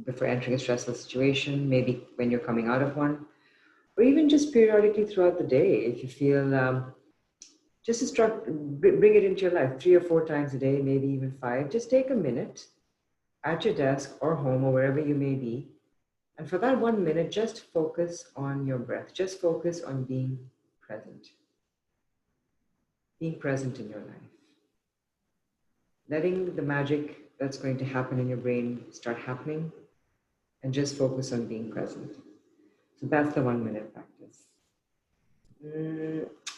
before entering a stressful situation, maybe when you're coming out of one, or even just periodically throughout the day. If you feel just bring it into your life 3 or 4 times a day, maybe even 5. Just take a minute at your desk or home or wherever you may be. And for that 1 minute, just focus on your breath. Just focus on being present. Being present in your life. Letting the magic that's going to happen in your brain start happening, and just focus on being present. So that's the 1 minute practice.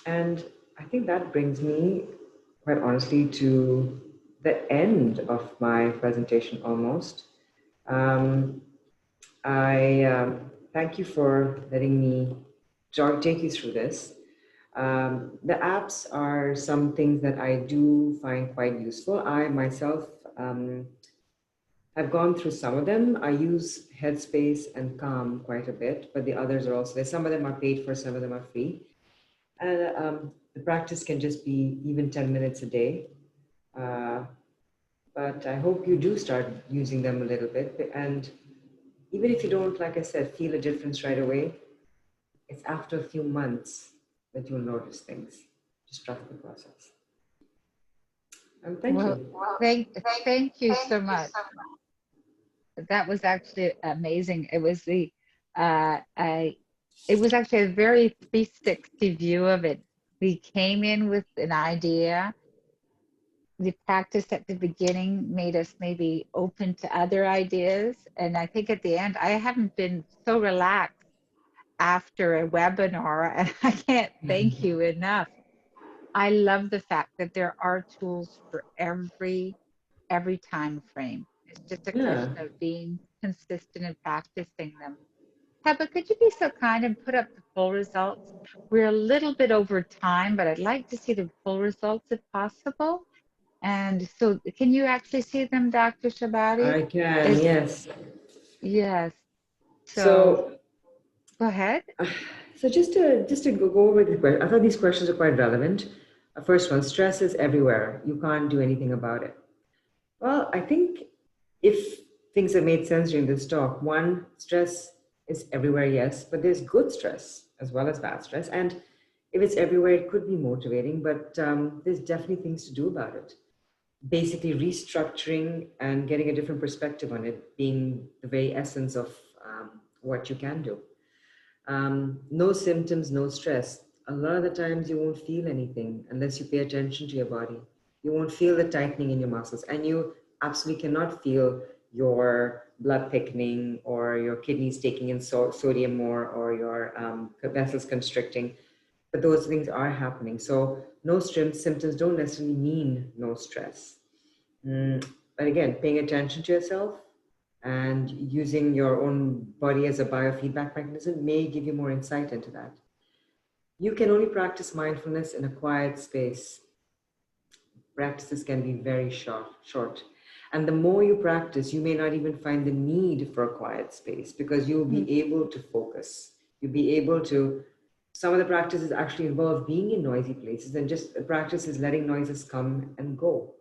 And I think that brings me, quite honestly, to the end of my presentation almost. I thank you for letting me take you through this. The apps are some things that I do find quite useful. I myself have gone through some of them. I use Headspace and Calm quite a bit, but the others are also there. Some of them are paid for, some of them are free. And the practice can just be even 10 minutes a day. but I hope you do start using them a little bit. And even if you don't, like I said, feel a difference right away, it's after a few months that you'll notice things. Just trust the process. And thank Well, you. thank you so much. That was actually amazing. It was it was actually a very 360 view of it. We came in with an idea. The practice at the beginning made us maybe open to other ideas. And I think at the end, I haven't been so relaxed after a webinar, and I can't thank you enough. I love the fact that there are tools for every time frame. It's just a Yeah. question of being consistent and practicing them. Heba, could you be so kind and put up the full results? We're a little bit over time, but I'd like to see the full results if possible. And so can you actually see them, Dr. Shabari? I can, There's, yes. yes. So So, go ahead. so just to go over the question, I thought these questions are quite relevant. First one, stress is everywhere. You can't do anything about it. Well, I think if things have made sense during this talk, one, stress is everywhere, yes, but there's good stress as well as bad stress. And if it's everywhere, it could be motivating, but there's definitely things to do about it. Basically, restructuring and getting a different perspective on it being the very essence of what you can do. No symptoms, no stress. A lot of the times you won't feel anything unless you pay attention to your body. You won't feel the tightening in your muscles, and you absolutely cannot feel your blood thickening or your kidneys taking in sodium more or your vessels constricting. But those things are happening. So no symptoms don't necessarily mean no stress. But again, paying attention to yourself and using your own body as a biofeedback mechanism may give you more insight into that. You can only practice mindfulness in a quiet space. Practices can be very short. And the more you practice, you may not even find the need for a quiet space because you'll be able to focus. You'll be able to, some of the practices actually involve being in noisy places, and just the practice is letting noises come and go.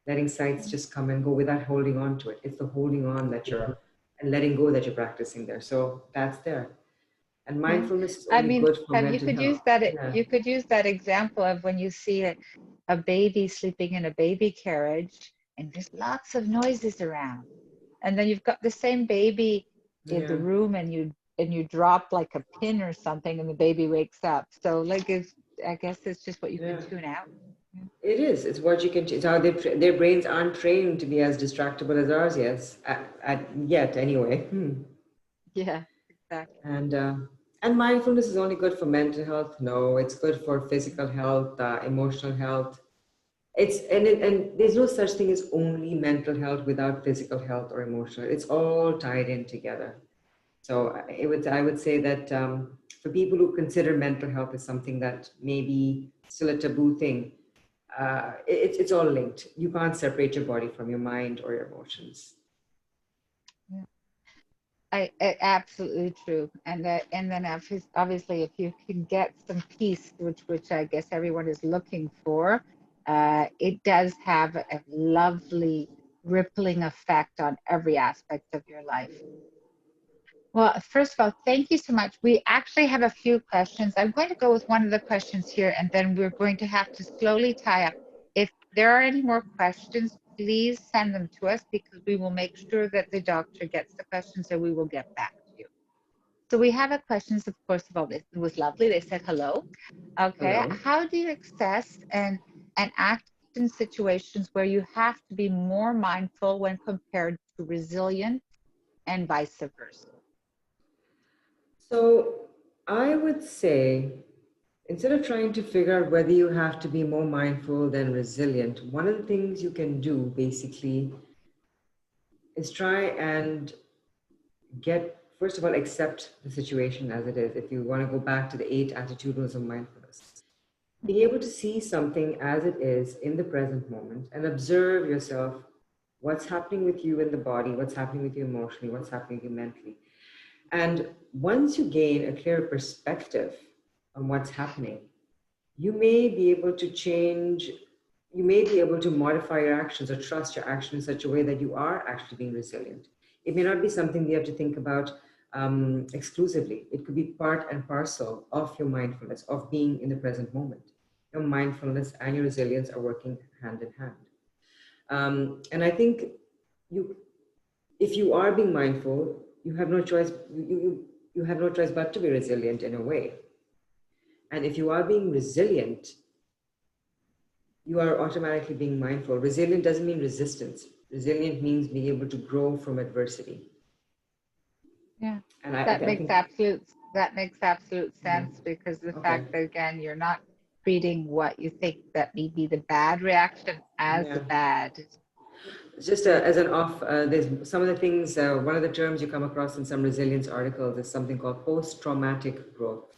Letting sights just come and go without holding on to it. It's the holding on that you're, and letting go that you're practicing there. So that's there. And mindfulness is I only mean, good for you mental could use health. that. Yeah. You could use that example of when you see a baby sleeping in a baby carriage, and there's lots of noises around, and then you've got the same baby in the Yeah. room, and you drop like a pin or something, and the baby wakes up. So like, I guess it's just what you can Yeah. tune out. It is. It's what you can. It's how their brains aren't trained to be as distractible as ours. Yes, yet anyway. Yeah, exactly. And mindfulness is only good for mental health. No, it's good for physical health, emotional health. And there's no such thing as only mental health without physical health or emotional. It's all tied in together. So I would say that for people who consider mental health as something that may be still a taboo thing, it's all linked. You can't separate your body from your mind or your emotions. Yeah. Absolutely true. And then obviously if you can get some peace, which I guess everyone is looking for, it does have a lovely rippling effect on every aspect of your life. Well, first of all, thank you so much. We actually have a few questions. I'm going to go with one of the questions here, and then we're going to have to slowly tie up. If there are any more questions, please send them to us because we will make sure that the doctor gets the questions and we will get back to you. So we have a questions, of course, about it. It was lovely. They said hello. Okay. Hello. How do you assess and act in situations where you have to be more mindful when compared to resilient and vice versa? So I would say, instead of trying to figure out whether you have to be more mindful than resilient, one of the things you can do basically is try and first of all, accept the situation as it is. If you want to go back to the 8 attitudinals of mindfulness, being able to see something as it is in the present moment and observe yourself, what's happening with you in the body, what's happening with you emotionally, what's happening with you mentally. And once you gain a clear perspective on what's happening, you may be able to change you may be able to modify your actions or trust your action in such a way that you are actually being resilient. It may not be something you have to think about exclusively. It could be part and parcel of your mindfulness, of being in the present moment. Your mindfulness and your resilience are working hand in hand. And I think you, if you are being mindful, you have no choice. You have no choice but to be resilient in a way. And if you are being resilient, you are automatically being mindful. Resilient doesn't mean resistance. Resilient means being able to grow from adversity. Yeah, And that I makes think absolute sense, because the okay, fact that, again, you're not treating what you think that may be the bad reaction as yeah. the bad. Just as an off, there's some of the things. One of the terms you come across in some resilience articles is something called post-traumatic growth.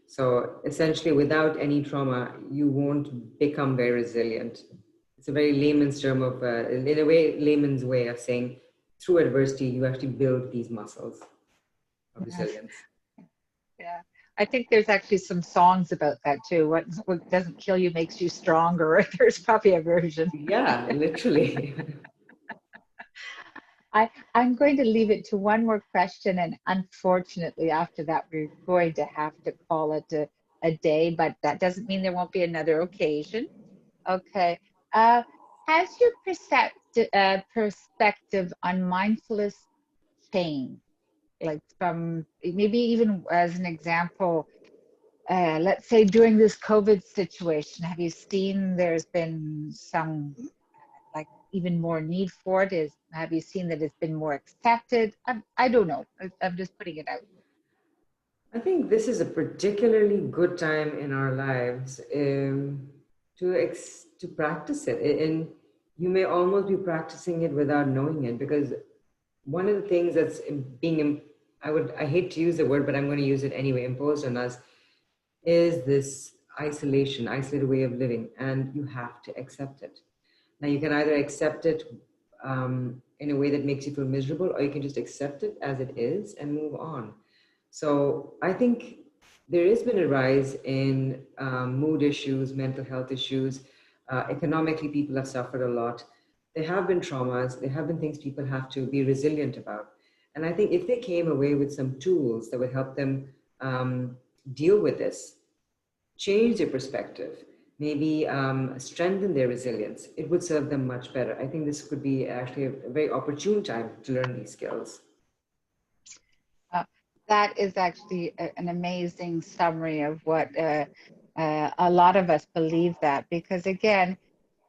So essentially, without any trauma, you won't become very resilient. It's a very layman's term of, in a way, layman's way of saying, through adversity, you actually build these muscles of Yes. resilience. Yeah. I think there's actually some songs about that too. What doesn't kill you makes you stronger. There's probably a version. Yeah, literally. I'm going to leave it to one more question, and unfortunately, after that, we're going to have to call it a day, but that doesn't mean there won't be another occasion. Okay. Uh, has your perspective on mindfulness changed? Like, from maybe even as an example, let's say during this COVID situation, have you seen there's been some like even more need for it? Have you seen that it's been more accepted? I don't know. I'm just putting it out. I think this is a particularly good time in our lives to practice it, and you may almost be practicing it without knowing it, because one of the things that's being I hate to use the word, but I'm going to use it anyway, imposed on us, is this isolated way of living, and you have to accept it. Now, you can either accept it in a way that makes you feel miserable, or you can just accept it as it is and move on. So I think there has been a rise in mood issues, mental health issues. Economically, people have suffered a lot. There have been traumas. There have been things people have to be resilient about. And I think if they came away with some tools that would help them deal with this, change their perspective, maybe strengthen their resilience, it would serve them much better. I think this could be actually a very opportune time to learn these skills. That is actually an amazing summary of what a lot of us believe, that, because again,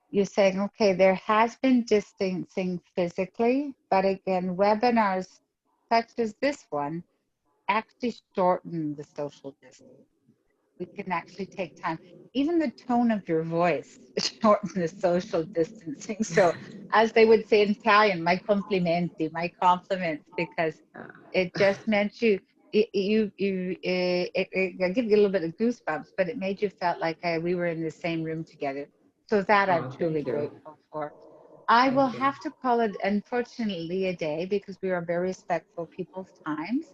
you're saying, okay, there has been distancing physically, but again, webinars such as this one actually shorten the social distance. We can actually take time. Even the tone of your voice shortens the social distancing. So, as they would say in Italian, my complimenti, my compliments, because it just meant it gave you a little bit of goosebumps, but it made you felt like we were in the same room together. So that I'm Oh, truly thank you. grateful for. I will Thank you. have to call it, unfortunately, a day, because we are very respectful of people's times.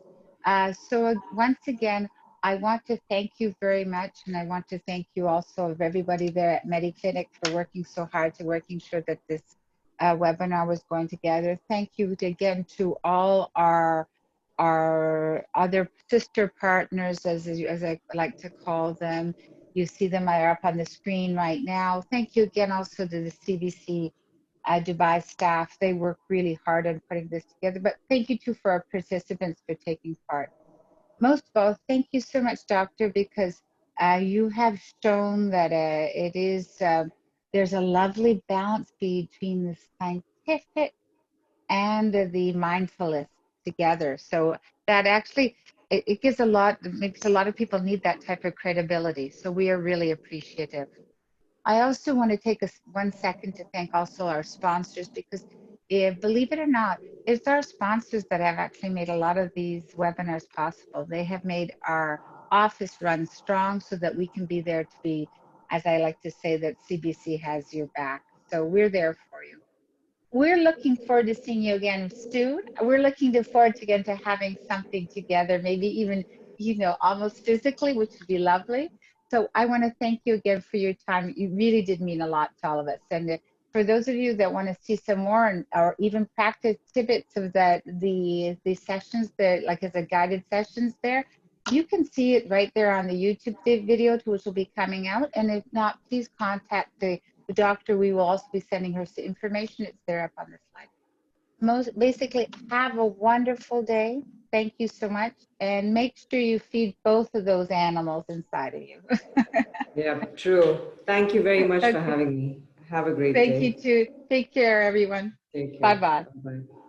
So once again, I want to thank you very much, and I want to thank you also of everybody there at MediClinic for working so hard to working sure that this webinar was going together. Thank you again to all our other sister partners, as I like to call them. You see them are up on the screen right now. Thank you again also to the CBC Dubai staff. They work really hard on putting this together. But thank you too for our participants for taking part. Most of all, thank you so much, Doctor, because you have shown that there's a lovely balance between the scientific and the mindfulness together. So that actually, it gives a lot, makes a lot of people need that type of credibility. So we are really appreciative. I also want to take 1 second to thank also our sponsors, because believe it or not, it's our sponsors that have actually made a lot of these webinars possible. They have made our office run strong so that we can be there to be, as I like to say, that CBC has your back. So we're there for you. We're looking forward to seeing you again soon. We're looking forward again to having something together, maybe even, almost physically, which would be lovely. So I want to thank you again for your time. You really did mean a lot to all of us. And for those of you that want to see some more or even practice tidbits of the sessions that like as a guided sessions there, you can see it right there on the YouTube video, which will be coming out. And if not, please contact the doctor. We will also be sending her some information. It's there up on the slide. Basically, have a wonderful day. Thank you so much. And make sure you feed both of those animals inside of you. Yeah, true. Thank you very much for Okay. having me. Have a great Thank you day. too. Take care, everyone. Take care. Bye-bye. Bye-bye.